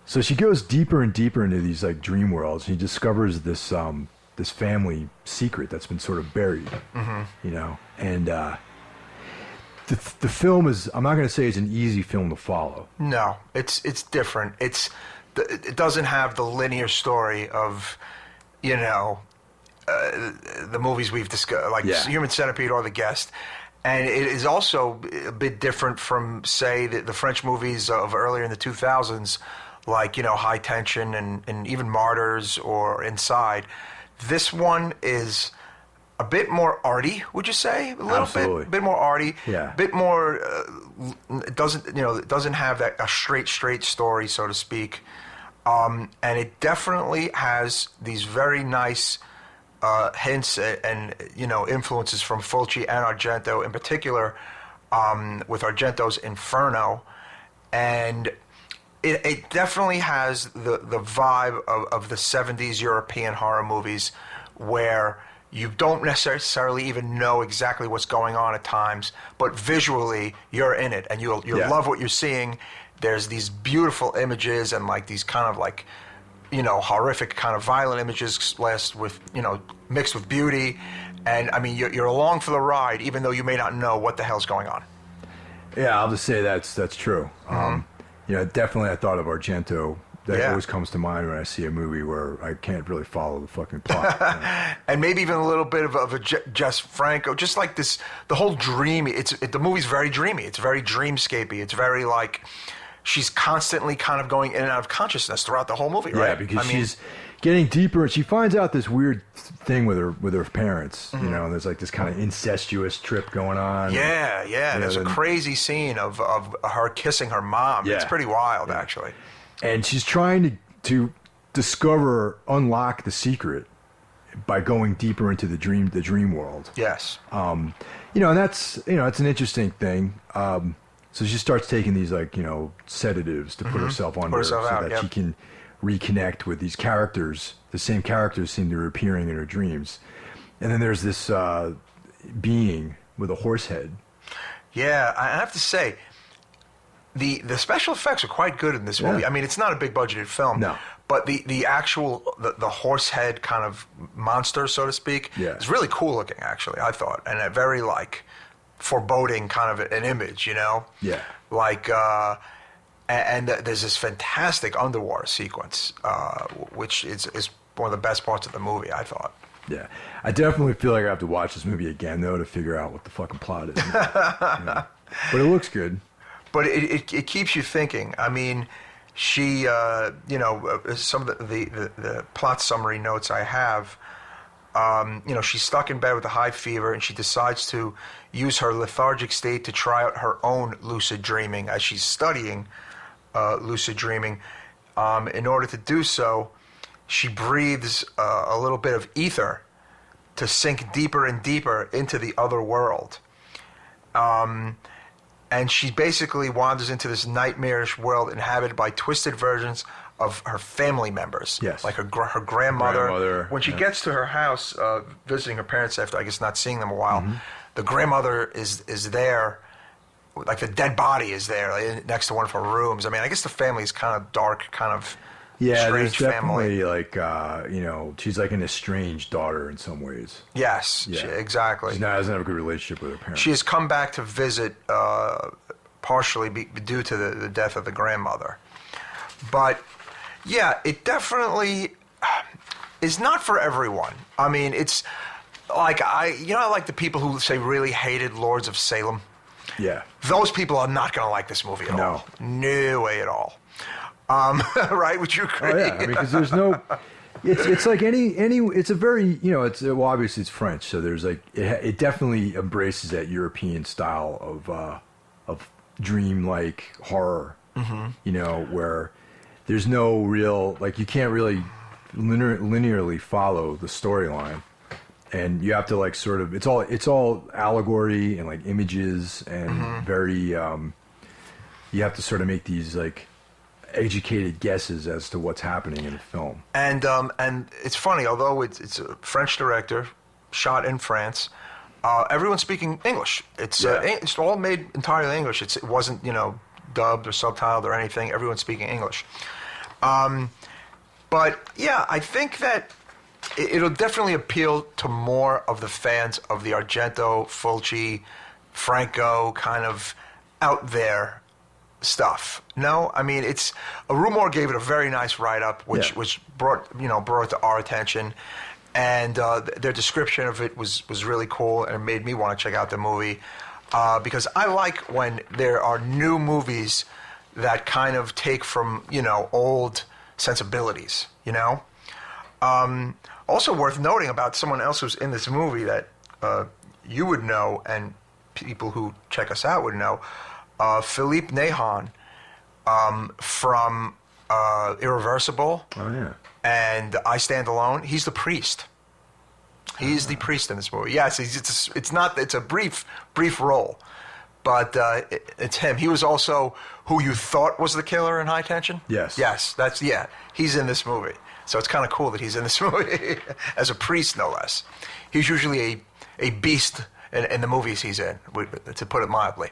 So she goes deeper and deeper into these like dream worlds. And she discovers this this family secret that's been sort of buried. And the film is, I'm not going to say it's an easy film to follow. No, it's different. It doesn't have the linear story of the movies we've discussed, like Human Centipede or The Guest. And it is also a bit different from, say, the French movies of earlier in the 2000s, like, High Tension and even Martyrs or Inside. This one is a bit more arty, would you say? A little bit more arty. Yeah. A bit more, it doesn't have that a straight story, so to speak. And it definitely has these very nice hints and influences from Fulci and Argento in particular, with Argento's Inferno, and it definitely has the vibe of the 70s European horror movies, where you don't necessarily even know exactly what's going on at times, but visually you're in it and you'll love what you're seeing. There's these beautiful images and like these kind of like, horrific kind of violent images mixed with beauty. And I mean, you're along for the ride, even though you may not know what the hell's going on. Yeah, I'll just say that's true. Definitely I thought of Argento. That always comes to mind when I see a movie where I can't really follow the fucking plot. And maybe even a little bit of a Jess Franco, just like this, the whole dreamy, the movie's very dreamy. It's very dreamscapey. It's very like, she's constantly kind of going in and out of consciousness throughout the whole movie, right? Yeah, because she's getting deeper, and she finds out this weird thing with her parents. And there's like this kind of incestuous trip going on. Yeah. There's a crazy scene of her kissing her mom. Yeah. It's pretty wild, actually. And she's trying to unlock the secret by going deeper into the dream world. Yes. And that's it's an interesting thing. So she starts taking these sedatives to put herself under, so that she can reconnect with these characters. The same characters seem to be appearing in her dreams. And then there's this being with a horse head. Yeah, I have to say, the special effects are quite good in this movie. I mean, it's not a big budgeted film. No. But the actual horse head kind of monster, so to speak, is really cool looking, actually, I thought. And a very foreboding kind of an image, Yeah. And there's this fantastic underwater sequence, which is one of the best parts of the movie, I thought. Yeah. I definitely feel like I have to watch this movie again, though, to figure out what the fucking plot is. But it looks good. But it keeps you thinking. I mean, she, some of the plot summary notes I have, she's stuck in bed with a high fever, and she decides to use her lethargic state to try out her own lucid dreaming as she's studying lucid dreaming. In order to do so, she breathes a little bit of ether to sink deeper and deeper into the other world. And she basically wanders into this nightmarish world inhabited by twisted versions of her family members. Yes. Like her grandmother. When she gets to her house, visiting her parents after, I guess, not seeing them a while, the grandmother is there, like the dead body is there like, next to one of her rooms. I mean, I guess the family is kind of dark, kind of Yeah, there's strange definitely family. like she's like an estranged daughter in some ways. Yes, Yeah. exactly. She doesn't have a good relationship with her parents. She has come back to visit, partially due to the death of the grandmother. But yeah, it definitely is not for everyone. I mean, it's like I like the people who say really hated Lords of Salem. Yeah. Those people are not going to like this movie at all. No way at all. Right? Would you agree? Oh yeah, I mean, because there's no. It's like any. It's a very Well, obviously it's French, so there's like it definitely embraces that European style of dream-like horror. Mm-hmm. Where there's no real you can't really linearly follow the storyline, and you have to it's all allegory and like images and very. You have to sort of make these educated guesses as to what's happening in the film. And it's funny, although it's a French director, shot in France, everyone's speaking English. It's all made entirely English. It wasn't dubbed or subtitled or anything. Everyone's speaking English. But yeah, I think that it'll definitely appeal to more of the fans of the Argento, Fulci, Franco kind of out there stuff. No, I mean it's Rumor gave it a very nice write-up, which brought it to our attention, and their description of it was really cool, and it made me want to check out the movie because I like when there are new movies that kind of take from old sensibilities. Also worth noting about someone else who's in this movie that you would know, and people who check us out would know. Philippe Nahon from Irreversible. Oh yeah. And I Stand Alone. He's the priest. He's the priest in this movie. Yes, it's a brief role, but it's him. He was also who you thought was the killer in High Tension. Yes. Yes, he's in this movie. So it's kind of cool that he's in this movie as a priest, no less. He's usually a beast in the movies he's in, to put it mildly.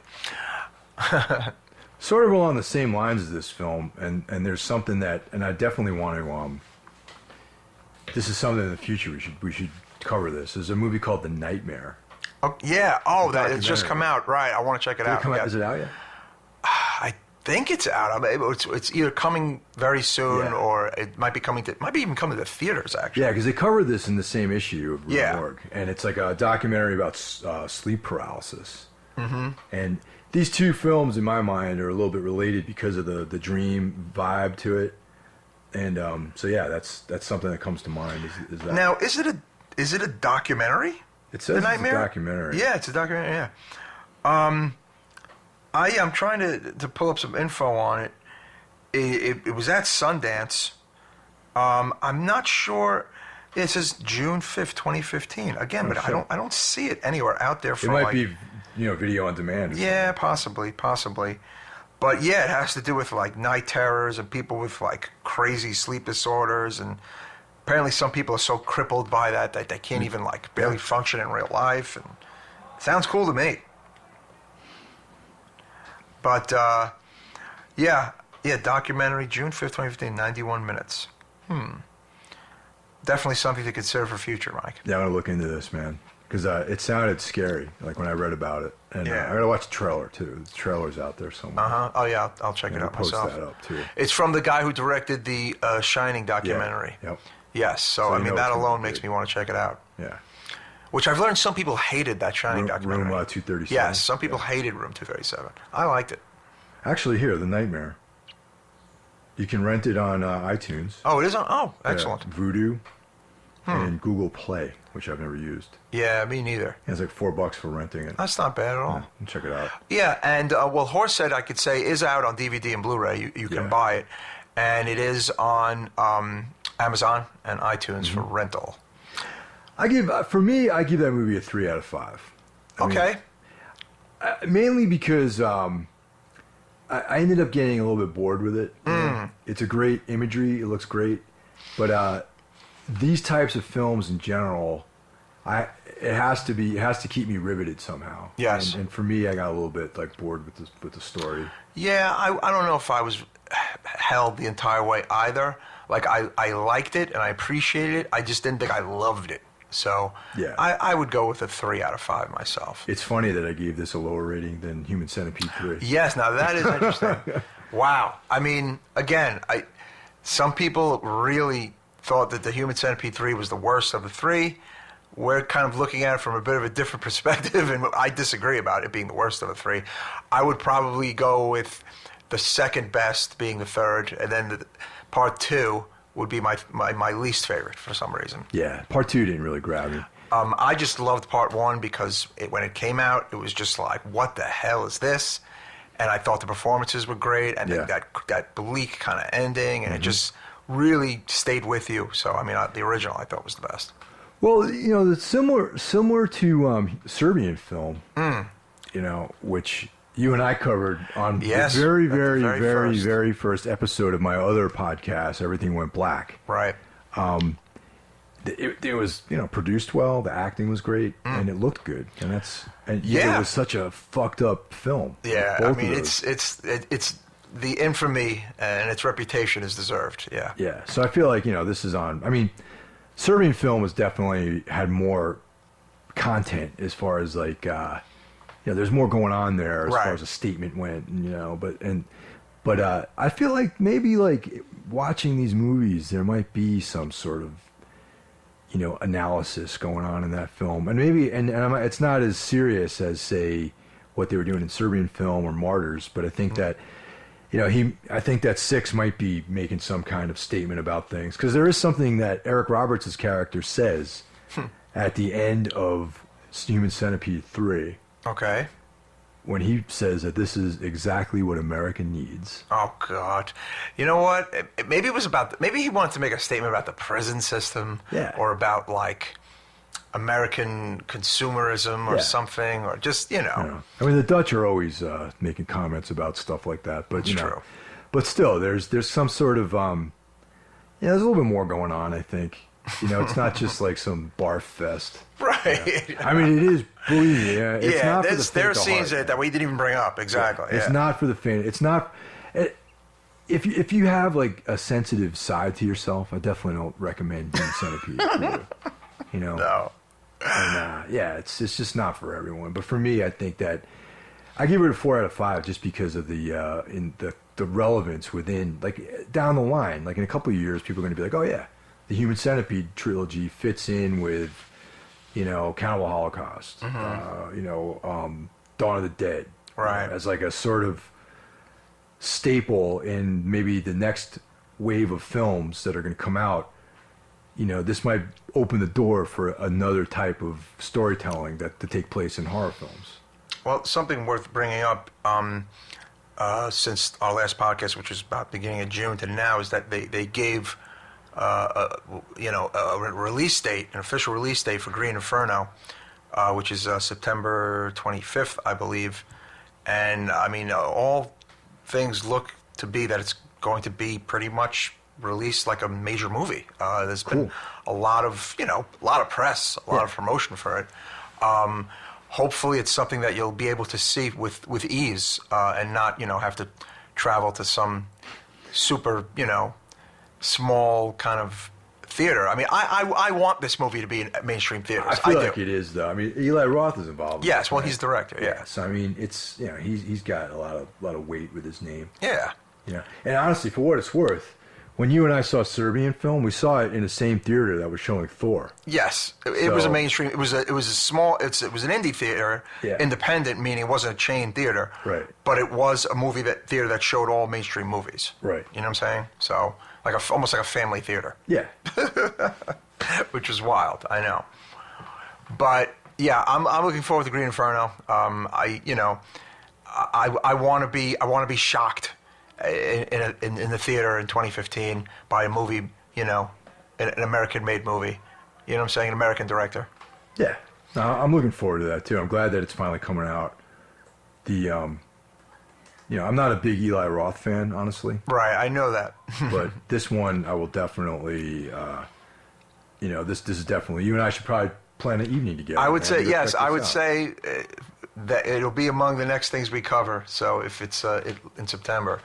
Sort of along the same lines as this film, and there's something that, and I definitely want to. This is something in the future we should cover. This. There's a movie called The Nightmare. Oh yeah. Oh, that it's just come out. Right. I want to check it out. Is it out yet? I think it's out. I mean, it's either coming very soon or it might be even coming to theaters actually. Yeah, because they covered this in the same issue of Yeah. Org, and it's like a documentary about sleep paralysis. Mm-hmm. And these two films, in my mind, are a little bit related because of the dream vibe to it. And so yeah, that's something that comes to mind. Is that Now, is it a documentary? It says it's a documentary. Yeah, it's a documentary. Yeah. I'm trying to pull up some info on it. It was at Sundance. I'm not sure. It says June 5th, 2015. Again, but sure. I don't see it anywhere out there. It might be video on demand. Or yeah, possibly. But yeah, it has to do with night terrors and people with crazy sleep disorders, and apparently some people are so crippled by that they can't even barely function in real life. And it sounds cool to me. But yeah, documentary, June 5th, 2015, 91 minutes. Definitely something to consider for future, Mike. Yeah, I'm gonna look into this, man, because it sounded scary, when I read about it. And Yeah. I gotta watch the trailer too. The trailer's out there somewhere. Oh yeah, I'll check it out Post myself. that up too. It's from the guy who directed the Shining documentary. Yeah. Yep. Yes, so I mean it's that gonna alone be makes good. me want to check it out. Yeah. Which I've learned some people hated that Shining documentary. Room 237. Yes, some people hated Room 237. I liked it. Actually, here, The Nightmare. You can rent it on iTunes. Oh, it is on. Oh, excellent. Vudu and Google Play, which I've never used. Yeah, me neither. It's like $4 for renting it. That's not bad at all. Check it out. Yeah, and Horsehead, I could say, is out on DVD and Blu-ray. You can buy it, and it is on Amazon and iTunes for rental. I give that movie a 3 out of 5. Okay. Mainly because I ended up getting a little bit bored with it. It's a great imagery. It looks great. But these types of films in general, it has to keep me riveted somehow. Yes. And for me, I got a little bit like bored with the story. Yeah, I don't know if I was held the entire way either. Like I liked it and I appreciated it. I just didn't think I loved it. So yeah. I would go with a 3 out of 5 myself. It's funny that I gave this a lower rating than Human Centipede 3. Yes, now that is interesting. Wow. I mean, again, some people really thought that the Human Centipede 3 was the worst of the 3. We're kind of looking at it from a bit of a different perspective, and I disagree about it being the worst of the 3. I would probably go with the second best being the third, and then the part 2 would be my least favorite for some reason. Yeah, part 2 didn't really grab me. I just loved part 1 because when it came out, it was just like, what the hell is this? And I thought the performances were great, and that bleak kind of ending, and it just really stayed with you. So, I mean, the original I thought was the best. Well, you know, it's similar to Serbian film, you know, which you and I covered on the very first episode of my other podcast, Everything Went Black. Right. It was, you know, produced well, the acting was great, and it looked good, and it was such a fucked up film. Yeah, I mean, it's the infamy and its reputation is deserved. Yeah. Yeah. So I feel like, you know, this is on. I mean, Serbian film has definitely had more content as far as like, you know, there's more going on there as far as a statement went, you know, but I feel like maybe like watching these movies, there might be some sort of, you know, analysis going on in that film, and maybe, and it's not as serious as say what they were doing in Serbian film or Martyrs, but I think that, you know, I think that 6 might be making some kind of statement about things, because there is something that Eric Roberts' character says at the end of Human Centipede 3. Okay. When he says that this is exactly what America needs. Oh God! You know what? Maybe it was about. Maybe he wanted to make a statement about the prison system, or about like American consumerism or something, or just, you know. I mean, the Dutch are always making comments about stuff like that, but That's true. But still, there's some sort of there's a little bit more going on, I think. You know, it's not just like some barf fest. Right. Yeah. I mean, it is, believe me. It's not for the faint there are of scenes heart, that we didn't even bring up. Exactly. It's not for the faint. It's not. If you have like a sensitive side to yourself, I definitely don't recommend Human Centipede. You know. No. And, it's just not for everyone. But for me, I think that I give it a 4 out of 5 just because of the relevance within, like, down the line, like in a couple of years, people are going to be like, oh yeah, the Human Centipede trilogy fits in with, you know, Cannibal Holocaust, you know, Dawn of the Dead, right, as like a sort of staple in maybe the next wave of films that are going to come out. You know, this might open the door for another type of storytelling to take place in horror films. Well, something worth bringing up since our last podcast, which was about beginning of June to now, is that they gave a release date, an official release date for Green Inferno, which is September 25th, I believe. And I mean, all things look to be that it's going to be pretty much released like a major movie. There's been a lot of press, a lot of promotion for it. Hopefully it's something that you'll be able to see with ease, and not, you know, have to travel to some super, you know, small kind of theater. I mean, I want this movie to be in mainstream theaters. I feel like it is, though. I mean, Eli Roth is involved. Yes, well, right? he's director. Yeah. So I mean, it's, you know, he's got a lot of weight with his name. Yeah. Yeah. And honestly, for what it's worth, when you and I saw Serbian film, we saw it in the same theater that was showing Thor. Yes, it was a mainstream. It was a small. It was an indie theater, independent, meaning it wasn't a chain theater. Right. But it was a theater that showed all mainstream movies. Right. You know what I'm saying? So almost like a family theater. Yeah. Which was wild. I know. But yeah, I'm looking forward to Green Inferno. I want to be shocked in the theater in 2015 by a movie, you know, an American-made movie. You know what I'm saying? An American director. Yeah. No, I'm looking forward to that, too. I'm glad that it's finally coming out. You know, I'm not a big Eli Roth fan, honestly. Right, I know that. But this one, I will definitely, you know, this is definitely, you and I should probably plan an evening together. I would man, say to go yes. check I this would out. say that it'll be among the next things we cover. So if it's in September,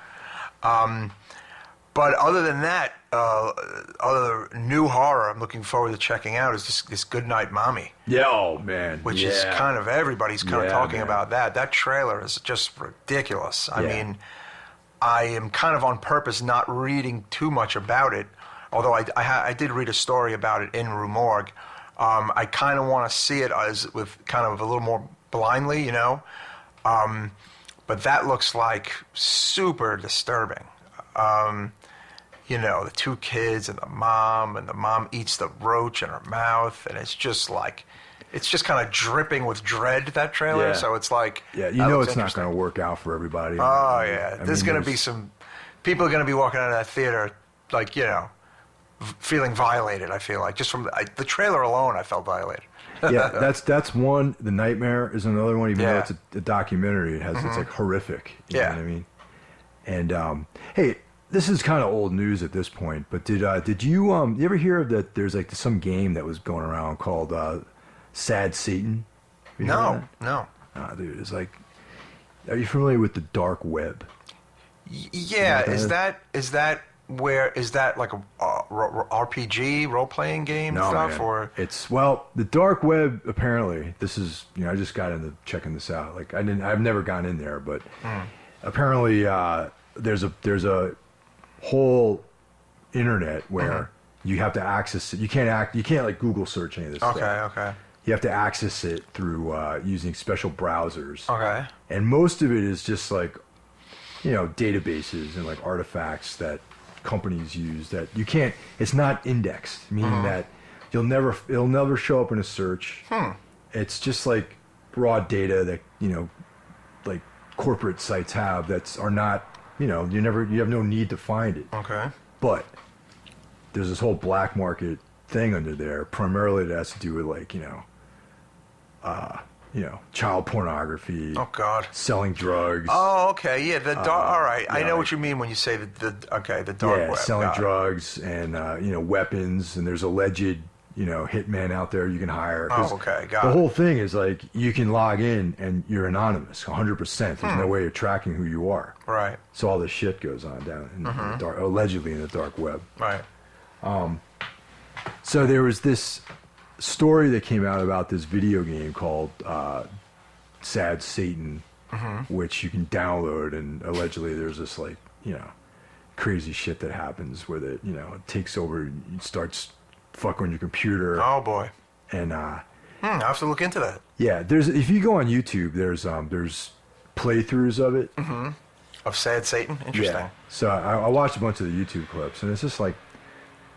but other than that, other new horror I'm looking forward to checking out is this Goodnight Mommy, Yeah, oh man, which is kind of everybody's kind of Yeah, talking man. about that. That trailer is just ridiculous. I Yeah. mean, I am kind of on purpose not reading too much about it, although I did read a story about it in Rue Morgue. I kind of want to see it as with kind of a little more blindly, you know. But that looks like super disturbing. You know, the two kids and the mom eats the roach in her mouth, and it's just kind of dripping with dread, that trailer. Yeah. So it's like, Yeah, you that know looks it's not interesting. going to work out for everybody. Oh, yeah. I There's mean, going to be some people are going to be walking out of that theater, like, you know, feeling violated, I feel like. Just from the trailer alone, I felt violated. Yeah, that's one. The Nightmare is another one. Even though Yeah. it's a documentary, it's like horrific. You know Yeah. what I mean? And hey, this is kind of old news at this point. But did you ever hear of that? There's like some game that was going around called Sad Satan. Have you heard of No. that? Dude, it's like. Are you familiar with the dark web? Yeah, Yeah, is that like a RPG role playing game stuff man. or It's the dark web apparently. This is I just got into checking this out. Like I've never gone in there, but apparently there's a whole internet where you have to access it. You can't like Google search any of this stuff. Okay. You have to access it through using special browsers. Okay. And most of it is just like databases and like artifacts that companies use that you can't. It's not indexed, meaning that it'll never show up in a search. It's just like raw data that like corporate sites have are not you have no need to find it. Okay. But there's this whole black market thing under there, primarily that has to do with like child pornography. Oh God. Selling drugs. Oh, okay. Yeah, the dark. All right, I know like- what you mean when you say the dark Yeah, web. selling Got it. drugs and weapons, and there's alleged hitmen out there you can hire. 'Cause Oh, okay, got the it. whole thing is like you can log in and you're anonymous, 100%. There's no way of tracking who you are. Right. So all this shit goes on down in the dark, allegedly in the dark web. Right. So there was this story that came out about this video game called Sad Satan, which you can download, and allegedly there's this like crazy shit that happens where it takes over, it starts fucking on your computer, Oh boy. and I have to look into that. yeah, if you go on YouTube, there's playthroughs of it. Of Sad Satan. Interesting. Yeah. So I watched a bunch of the YouTube clips, and it's just like,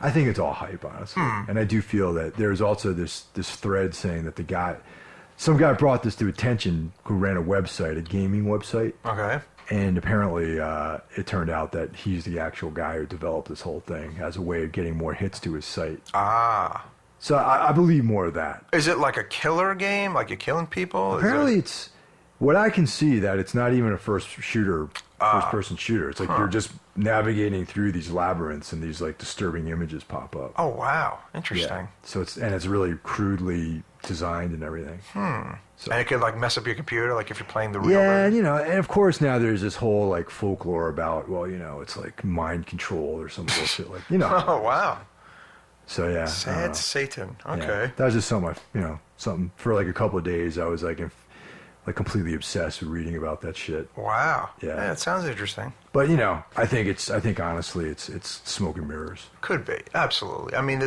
I think it's all hype, honestly. And I do feel that there's also this thread saying that some guy brought this to attention who ran a website, a gaming website, Okay. and apparently it turned out that he's the actual guy who developed this whole thing as a way of getting more hits to his site. Ah. So I believe more of that. Is it like a killer game? Like you're killing people? Apparently it's, what I can see, that it's not even a first-person shooter. It's like you're just navigating through these labyrinths and these like disturbing images pop up. Oh wow. Yeah. Interesting. So it's really crudely designed and everything. So, And it could like mess up your computer, like if you're playing the real yeah, version. and of course now there's this whole like folklore about it's like mind control or some bullshit like Oh wow. So yeah. Sad Satan. yeah. Okay. That was just something for like a couple of days I was like completely obsessed with reading about that shit. Wow. Yeah. It sounds interesting. But I think honestly it's smoke and mirrors. Could be. Absolutely. I mean,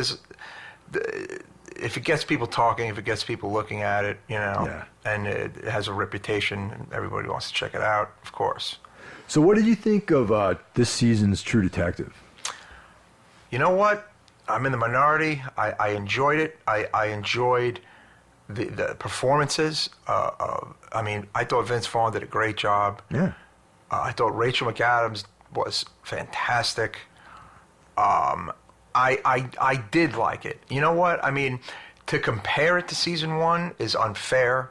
if it gets people talking, if it gets people looking at it, Yeah. and it has a reputation, and everybody wants to check it out, of course. So what did you think of this season's True Detective? You know what? I'm in the minority. I enjoyed it. I enjoyed the performances. I mean, I thought Vince Vaughn did a great job. Yeah. I thought Rachel McAdams was fantastic. I did like it. You know what? I mean, to compare it to season one is unfair.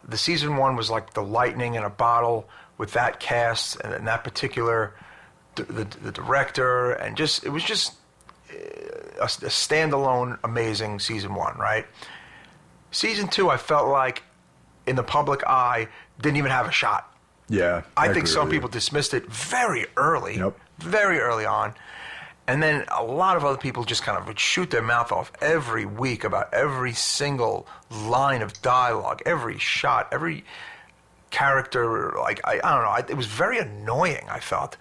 The season one was like the lightning in a bottle with that cast and that particular the director, and it was just a standalone amazing season one, right? Season 2, I felt like, in the public eye, didn't even have a shot. Yeah. I think some people dismissed it very early. Yep. Very early on. And then a lot of other people just kind of would shoot their mouth off every week about every single line of dialogue, every shot, every character. Like, I don't know. It was very annoying, I felt.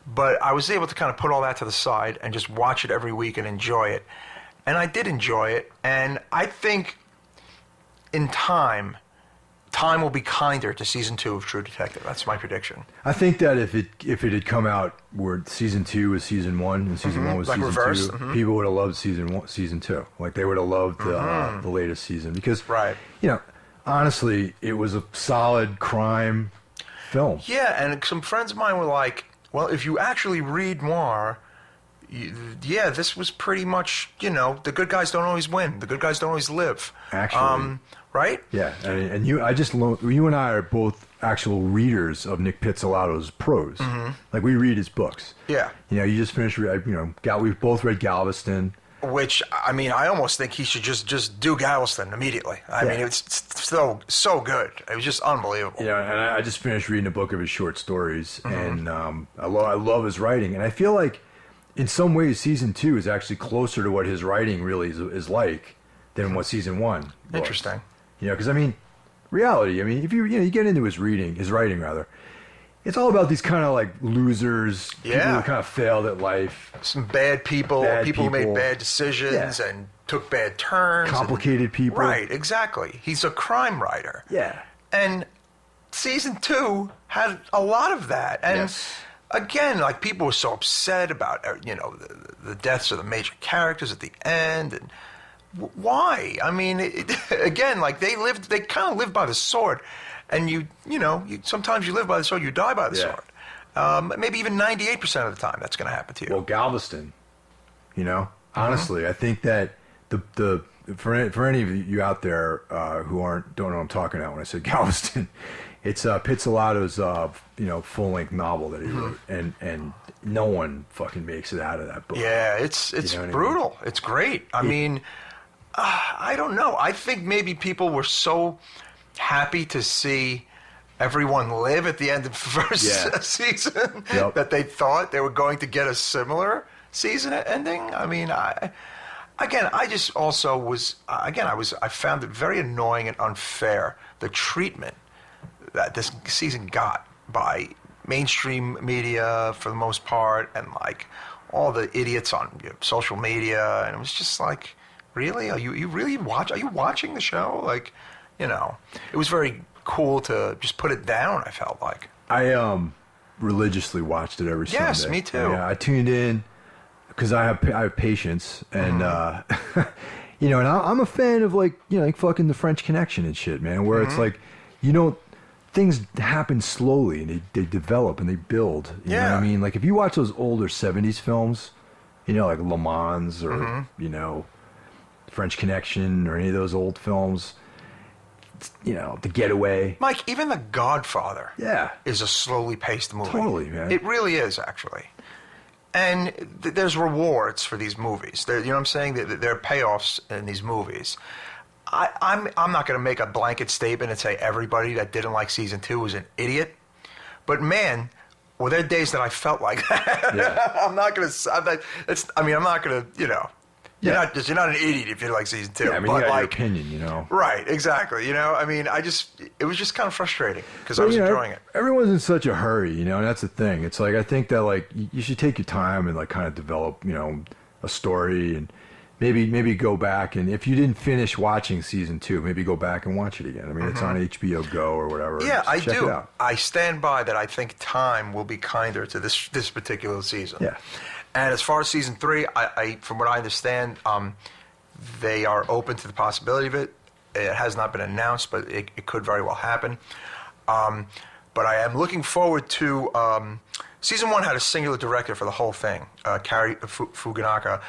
But I was able to kind of put all that to the side and just watch it every week and enjoy it. And I did enjoy it. And I think in time will be kinder to season 2 of True Detective. That's my prediction. I think that if it had come out where season 2 was season 1 and season 1 was like season reversed. 2, people would have loved season 2. Like they would have loved the latest season because, Right. Honestly, it was a solid crime film. Yeah, and some friends of mine were like, well, if you actually read noir, this was pretty much, the good guys don't always win. The good guys don't always live. Actually. Right? Yeah, and you and I are both actual readers of Nick Pizzolato's prose. Mm-hmm. Like we read his books. Yeah. You just finished. We've both read Galveston. Which, I mean, I almost think he should just do Galveston immediately. I mean, it's so good. It was just unbelievable. And I just finished reading a book of his short stories, and I love his writing. And I feel like, in some ways, season 2 is actually closer to what his writing really is like than what season 1 was. Interesting. Because reality. If you get into his writing rather, it's all about these kind of like losers, people who kind of failed at life, some bad people who made bad decisions and took bad turns, complicated people. Right, exactly. He's a crime writer. Yeah, and season 2 had a lot of that, and again, like people were so upset about the deaths of the major characters at the end and. Why? I mean, again, like they kind of live by the sword, and you sometimes you live by the sword, you die by the sword. Maybe even 98% of the time, that's going to happen to you. Well, Galveston, honestly, I think that for any of you out there who don't know what I'm talking about when I say Galveston, it's Pizzolato's full length novel that he wrote, and no one fucking makes it out of that book. Yeah, it's brutal. I mean? It's great. I mean. I don't know. I think maybe people were so happy to see everyone live at the end of the first season that they thought they were going to get a similar season ending. I mean, I just also was, I found it very annoying and unfair, the treatment that this season got by mainstream media for the most part, and like all the idiots on social media, and it was just like, really? Are you watching the show? Like, it was very cool to just put it down, I felt like. I religiously watched it every Sunday. Yes, me too. Yeah, I tuned in because I have patience, and and I'm a fan of like fucking The French Connection and shit, man, where it's like things happen slowly and they develop and they build. You know what I mean? Like if you watch those older 70s films, like Le Mans or French Connection or any of those old films, The Getaway. Mike, even The Godfather is a slowly paced movie. Totally, man. It really is, actually. And there's rewards for these movies. You know what I'm saying? There are payoffs in these movies. I'm not going to make a blanket statement and say everybody that didn't like season 2 was an idiot. But man, well, there are days that I felt like that. Yeah. I'm not going to. I'm not going to. You're not an idiot if you like season 2. Yeah, I mean, but you got like, your opinion, Right, exactly. I mean, it was just kind of frustrating because I was enjoying it. Everyone's in such a hurry, and that's the thing. It's like, I think that like you should take your time and like kind of develop, a story, and maybe go back, and if you didn't finish watching season 2, maybe go back and watch it again. I mean, it's on HBO Go or whatever. Yeah, I check do. It out. I stand by that. I think time will be kinder to this particular season. Yeah. And as far as season 3, I from what I understand, they are open to the possibility of it. It has not been announced, but it could very well happen. But I am looking forward to season 1 had a singular director for the whole thing, Cary Fukunaga.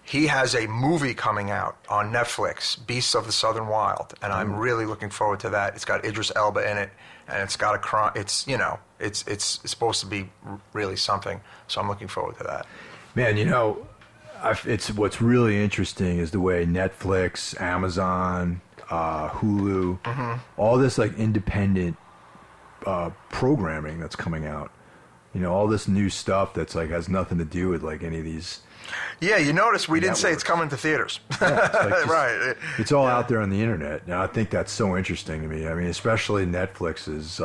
He has a movie coming out on Netflix, Beasts of the Southern Wild, and I'm really looking forward to that. It's got Idris Elba in it, and it's got a crime. It's it's supposed to be really something. So I'm looking forward to that. Man, it's what's really interesting is the way Netflix, Amazon, Hulu, all this like independent programming that's coming out. You know, all this new stuff that's like has nothing to do with like any of these. Yeah, you notice we didn't networks. say it's coming to theaters. Yeah, it's like just- Right. It's all out there on the internet. And I think that's so interesting to me. I mean, especially Netflix's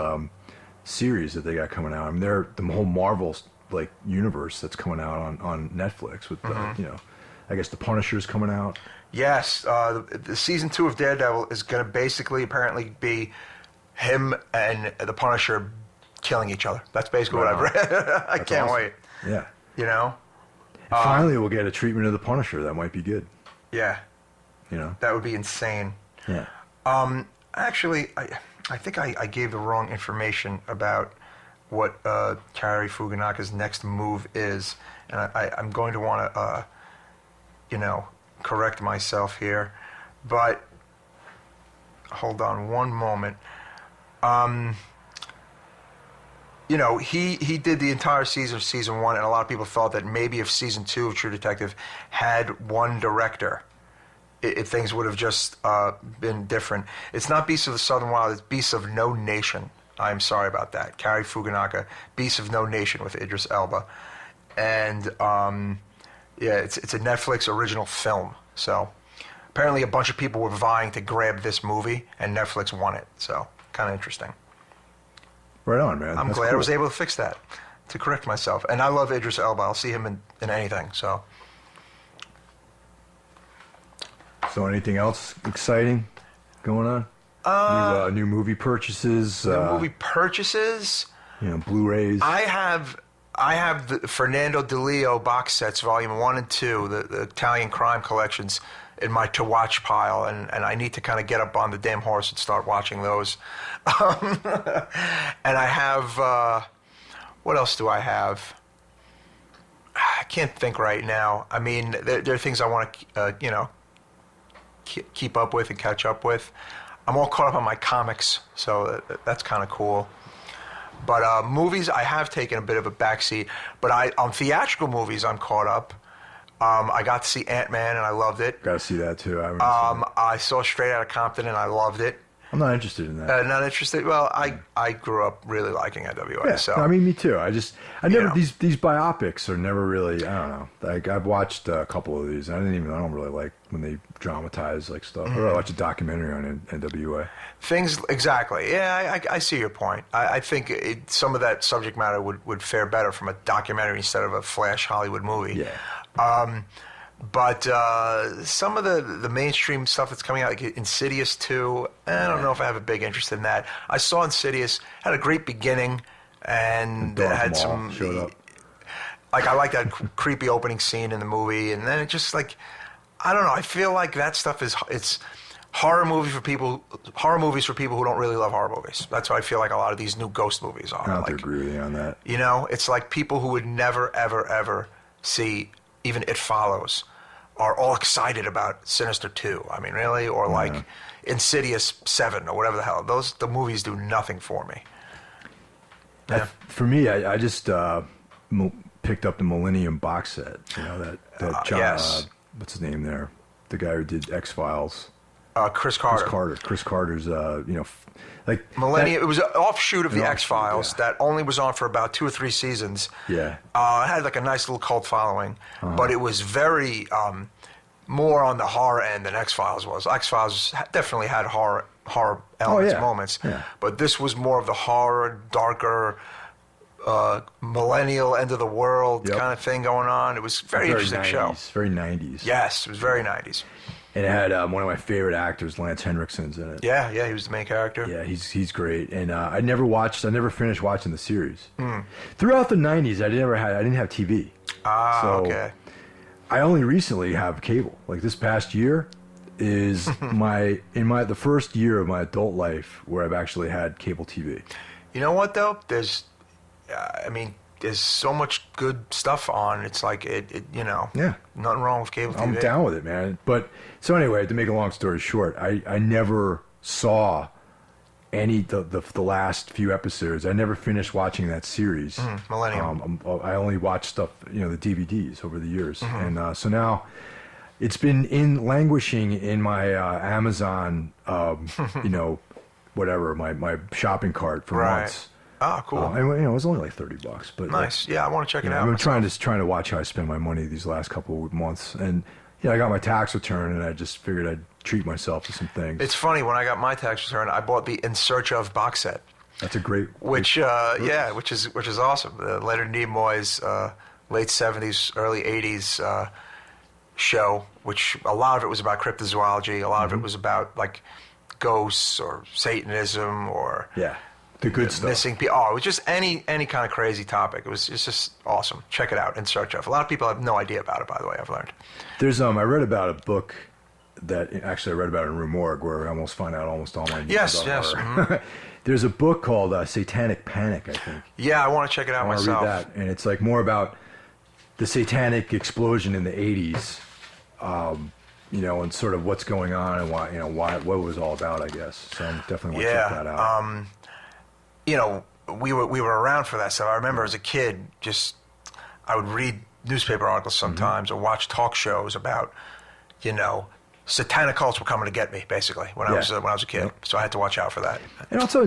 series that they got coming out. I mean, they're the whole Marvel like universe that's coming out on Netflix with you know, I guess the Punisher's coming out. Yes, the season 2 of Daredevil is going to basically apparently be him and the Punisher killing each other. That's basically what I've read. I can't awesome. wait. Yeah. You know? Finally, we'll get a treatment of the Punisher. That might be good. Yeah. You know? That would be insane. Yeah. Actually, I think I gave the wrong information about what Cary Fukunaka's next move is, and I'm going to want to, you know, correct myself here, but hold on one moment. You know, he did the entire season of season 1, and a lot of people thought that maybe if season 2 of True Detective had one director, things would have just been different. It's not Beasts of the Southern Wild, it's Beasts of No Nation. I'm sorry about that. Cary Fukunaga, Beasts of No Nation with Idris Elba. And, yeah, it's a Netflix original film. So apparently a bunch of people were vying to grab this movie, and Netflix won it. So kind of interesting. Right on, man. I'm That's glad I cool. was able to fix that, to correct myself. And I love Idris Elba. I'll see him in anything. So anything else exciting going on? New movie purchases. movie purchases. You know, Blu-rays. I have the Fernando De Leo box sets, volume 1 and 2, the Italian crime collections, in my to watch pile, and I need to kind of get up on the damn horse and start watching those. And I have what else do I have? I can't think right now. I mean, there are things I want to you know, keep up with and catch up with. I'm all caught up on my comics, so that's kind of cool. But movies, I have taken a bit of a backseat. But on theatrical movies, I'm caught up. I got to see Ant-Man, and I loved it. Got to see that, too. I haven't seen it. I saw Straight Outta Compton, and I loved it. I'm not interested in that. Not interested? Well, I grew up really liking NWA. Yeah, So I mean, me too. I never, know. these biopics are never really, I don't know. Like, I've watched a couple of these, and I don't really like when they dramatize, like, stuff. Or I watch a documentary on NWA. things, exactly. Yeah, I see your point. I think some of that subject matter would fare better from a documentary instead of a flash Hollywood movie. Yeah. But some of the mainstream stuff that's coming out, like Insidious 2, I don't know if I have a big interest in that. I saw Insidious, had a great beginning, and Darth had Maul some... showed up. Like, I like that creepy opening scene in the movie, and then it just, like, I don't know, I feel like that stuff it's horror movies for people who don't really love horror movies. That's what I feel like a lot of these new ghost movies are. I have to Like, agree with you on that. you know, it's like people who would never, ever, ever see even It Follows are all excited about Sinister 2. I mean, really? Or like Insidious 7 or whatever the hell. The movies do nothing for me. Yeah. For me, I just picked up the Millennium box set. You know, that John, yes. What's his name there? The guy who did X-Files. Chris Carter. Chris Carter's, like... Millennium. It was an offshoot of the An offshoot, X-Files yeah. that only was on for about 2 or 3 seasons. Yeah. It had like a nice little cult following, but it was very more on the horror end than X-Files was. X-Files definitely had horror elements, moments, Yeah. but this was more of the horror, darker, millennial end of the world kind of thing going on. It was a very interesting 90s, show. Very 90s. Yes, it was very 90s. And it had one of my favorite actors, Lance Henriksen's in it. Yeah, he was the main character. Yeah, he's great. And I never finished watching the series. Throughout the 90s, I didn't have TV. Okay. I only recently have cable. Like this past year is the first year of my adult life where I've actually had cable TV. You know what though? There's so much good stuff on. It's like Yeah. nothing wrong with cable TV. I'm down with it, man. But so anyway, to make a long story short, I never saw any the last few episodes. I never finished watching that series. Millennium. I only watched stuff, the DVDs over the years, and so now it's been languishing in my Amazon, whatever, my shopping cart for months. Oh, cool. And, it was only like $30, but nice. Yeah, I want to check it out. I'm trying to watch how I spend my money these last couple of months, and I got my tax return, and I just figured I'd treat myself to some things. It's funny, when I got my tax return, I bought the In Search Of box set. That's a great. Which is awesome. Leonard Nimoy's late '70s, early '80s show, which a lot of it was about cryptozoology, a lot of it was about like ghosts or Satanism or the good stuff. Missing people. Oh, it was just any kind of crazy topic. It's just awesome. Check it out. In Search Of. A lot of people have no idea about it, by the way. I've learned. There's I read about a book that actually I read about in Rue Morgue, where I almost find out almost all my news. Yes. Mm-hmm. There's a book called Satanic Panic, I think. Yeah, I want to check it out myself. I want to read that, and it's like more about the satanic explosion in the '80s, and sort of what's going on and why, what it was all about, I guess. So I definitely want to check that out. We were around for that stuff. I remember as a kid, I would read newspaper articles sometimes or watch talk shows about, satanic cults were coming to get me, basically, when I was a kid. Yep. So I had to watch out for that. And also,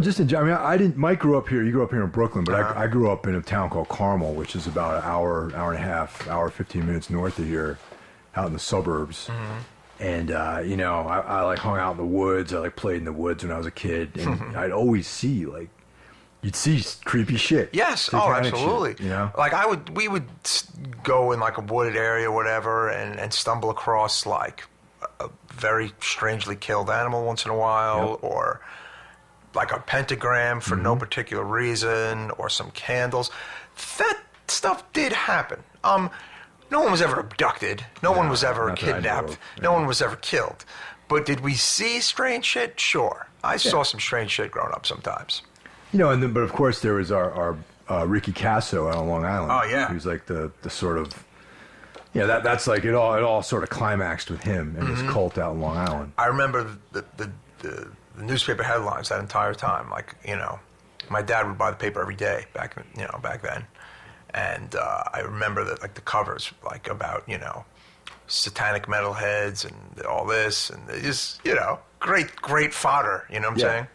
Mike grew up here. You grew up here in Brooklyn, but I grew up in a town called Carmel, which is about an hour and a half, 15 minutes north of here, out in the suburbs. Mm-hmm. And, I like hung out in the woods. I like played in the woods when I was a kid. And I'd always see, you'd see creepy shit. Yes. Satanic Absolutely. Shit, Like we would go in like a wooded area or whatever and stumble across like a very strangely killed animal once in a while, or like a pentagram for no particular reason, or some candles. That stuff did happen. No one was ever abducted. No one was ever kidnapped. No one was ever killed. But did we see strange shit? Sure. I saw some strange shit growing up sometimes. But of course there was our Ricky Casso out on Long Island. Oh yeah. Who's like the sort of that's like it all sort of climaxed with him and his cult out in Long Island. I remember the newspaper headlines that entire time. Like, my dad would buy the paper every day back then. And I remember that, like, the covers, like, about, satanic metalheads and all this, and just, great fodder, you know what I'm saying?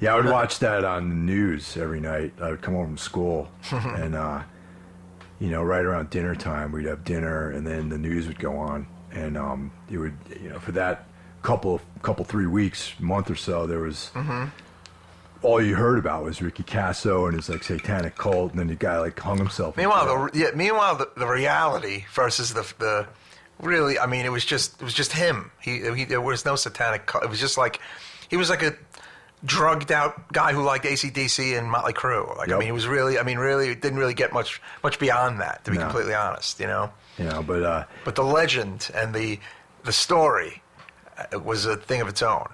Yeah, I would watch that on the news every night. I would come home from school, and, right around dinner time, we'd have dinner, and then the news would go on. And it would, for that couple 3 weeks, month or so, there was... all you heard about was Ricky Casso and his like satanic cult, and then the guy like hung himself. Meanwhile, the reality versus the really, I mean, it was just him. There was no satanic cult. It was just like he was like a drugged out guy who liked AC/DC and Motley Crue. Like, I mean, he was really, it didn't really get much beyond that, to be completely honest. But the legend and the story was a thing of its own.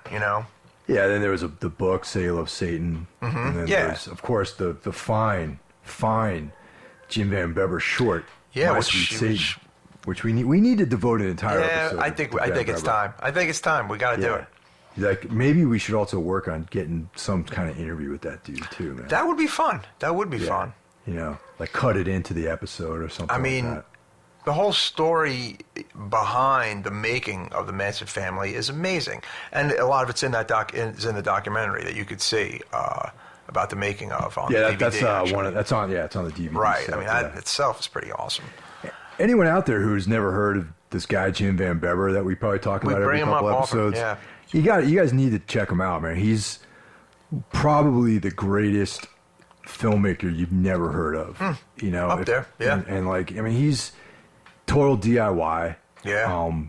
Yeah, then there was the book, Say You Love Satan. And then there's, of course, the fine Jim Van Bever short, My Sweet Satan, which we need to devote an entire episode. I think it's time. I think it's time. We got to do it. Like, maybe we should also work on getting some kind of interview with that dude, too, man. That would be fun. Fun. Like cut it into the episode or something like that. The whole story behind the making of the Manson family is amazing, and a lot of it's in that in the documentary that you could see about the making of on the DVD. It's on the DVD. Right. Set, that itself is pretty awesome. Anyone out there who's never heard of this guy Jim Van Bever that we probably talk about every couple episodes, you guys need to check him out, man. He's probably the greatest filmmaker you've never heard of. Up there, yeah. And he's total DIY. Yeah.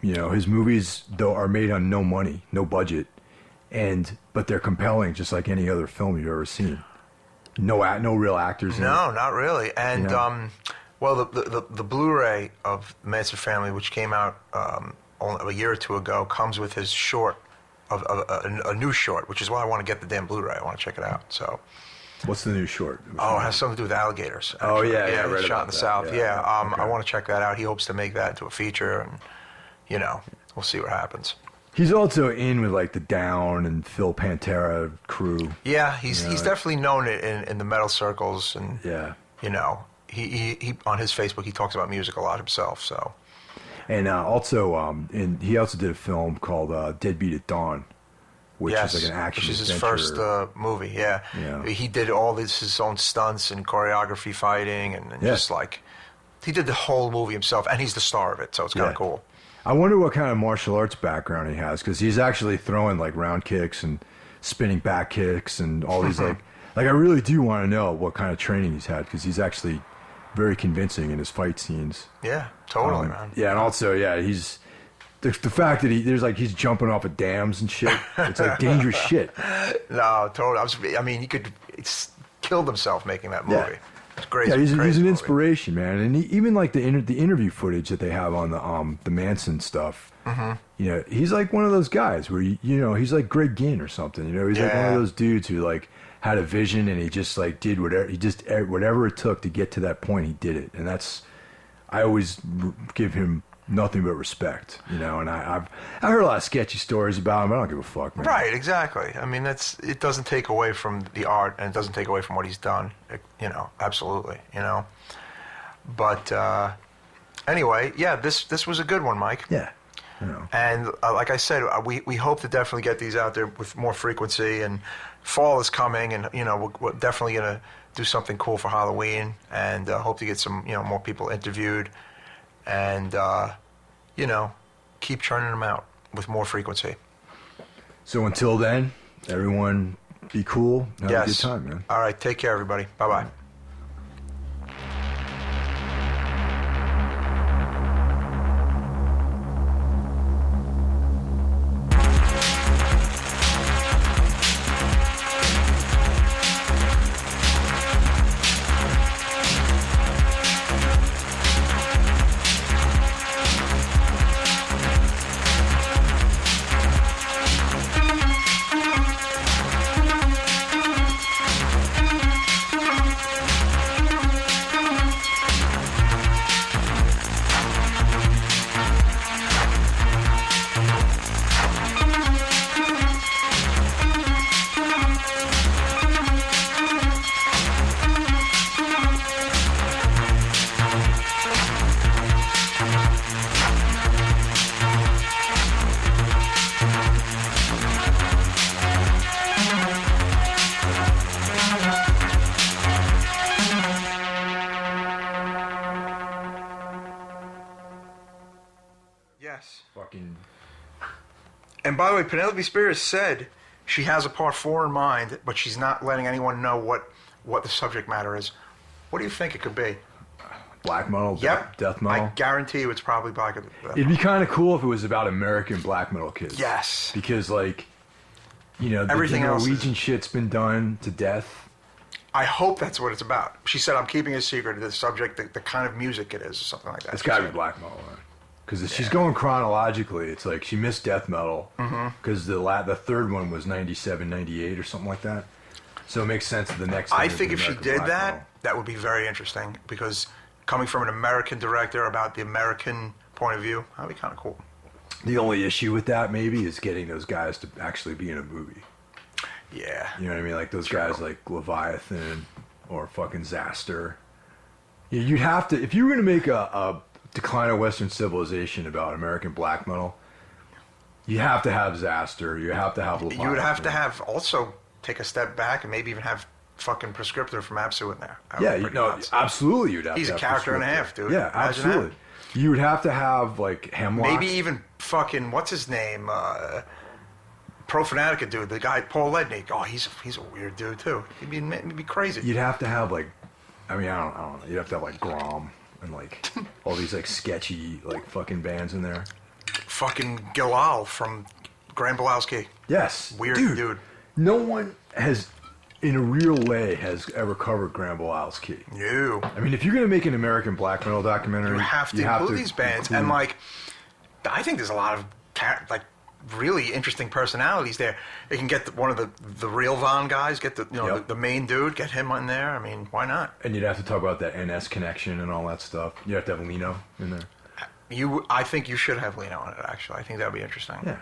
His movies though are made on no money, no budget, but they're compelling, just like any other film you've ever seen. No real actors. No, not really. And the Blu-ray of Manson Family, which came out only a year or two ago, comes with his short, a new short, which is why I want to get the damn Blu-ray. I want to check it out. So. What's the new short? It has something to do with alligators. Actually. Oh, yeah, I read shot about in the that. South. Okay. I want to check that out. He hopes to make that into a feature, and, we'll see what happens. He's also in with, like, the Down and Phil Pantera crew. Yeah, he's definitely known in the metal circles, and, he on his Facebook, he talks about music a lot himself, so. And also, and he also did a film called Deadbeat at Dawn, which is like an action which is his adventure. first movie. Yeah. He did all his own stunts and choreography, fighting, and just like he did the whole movie himself, and he's the star of it, so it's kind of cool. I wonder what kind of martial arts background he has, because he's actually throwing like round kicks and spinning back kicks and all these like I really do want to know what kind of training he's had, because he's actually very convincing in his fight scenes. Yeah, totally, man. Yeah, and also, he's the fact that he's jumping off of dams and shit. It's like dangerous shit. No, totally. I mean, it's killed himself making that movie. Yeah. It's great. Yeah, he's an movie. inspiration, man. And even like the interview footage that they have on the Manson stuff. He's like one of those guys where he's like Greg Ginn or something. He's like one of those dudes who like had a vision and he just like did whatever it took to get to that point. He did it, and I always give him nothing but respect, and I heard a lot of sketchy stories about him. I don't give a fuck, man. Right, exactly. I mean, it doesn't take away from the art, and it doesn't take away from what he's done. Absolutely, But anyway, this was a good one, Mike. Yeah. And like I said, we hope to definitely get these out there with more frequency. And fall is coming, and we're definitely gonna do something cool for Halloween, and hope to get some more people interviewed. And, keep churning them out with more frequency. So until then, everyone be cool. Have a good time, man. All right. Take care, everybody. Bye-bye. And by the way, Penelope Spears said she has a part 4 in mind, but she's not letting anyone know what the subject matter is. What do you think it could be? Black metal? Yep. Death metal? I guarantee you it's probably black metal. It'd be kind of cool if it was about American black metal kids. Yes. Because, like, everything the else Norwegian shit's been done to death. I hope that's what it's about. She said, I'm keeping a secret, the subject, the kind of music it is, or something like that. It's got to be black metal, man. Because she's going chronologically. It's like she missed death metal because the third one was 97, 98 or something like that. So it makes sense that the next thing I is think the if she American did black that, metal. that would be very interesting, because coming from an American director about the American point of view, that would be kind of cool. The only issue with that maybe is getting those guys to actually be in a movie. Yeah. You know what I mean? Like those guys like Leviathan or fucking Zaster. You'd have to, if you were going to make a Decline of Western Civilization about American black metal, you have to have Zaster, you have to have Leviathan. You would have to have also take a step back and maybe even have fucking Prescriptor from Absu in there. Absolutely you'd have He's to have a character and a half, dude. Yeah, Imagine absolutely. that. You would have to have like Hemlock. Maybe even fucking, what's his name? Pro Fanatica dude, the guy, Paul Lednick. Oh, he's a weird dude too. He'd be crazy. You'd have to have like, I don't know. You'd have to have like Grom and like all these like sketchy like fucking bands in there. Fucking Gilal from Grand Bilowski. Yes, weird dude. No one has, in a real way, has ever covered Grand Bilowski. No. I mean, if you're gonna make an American black metal documentary, you have to include these bands, and like, I think there's a lot of really interesting personalities there. They can get one of the real Von guys, get the main dude, get him in there. I mean, why not? And you'd have to talk about that NS connection and all that stuff. You'd have to have Lino in there. I think you should have Lino in it, actually. I think that would be interesting. Yeah.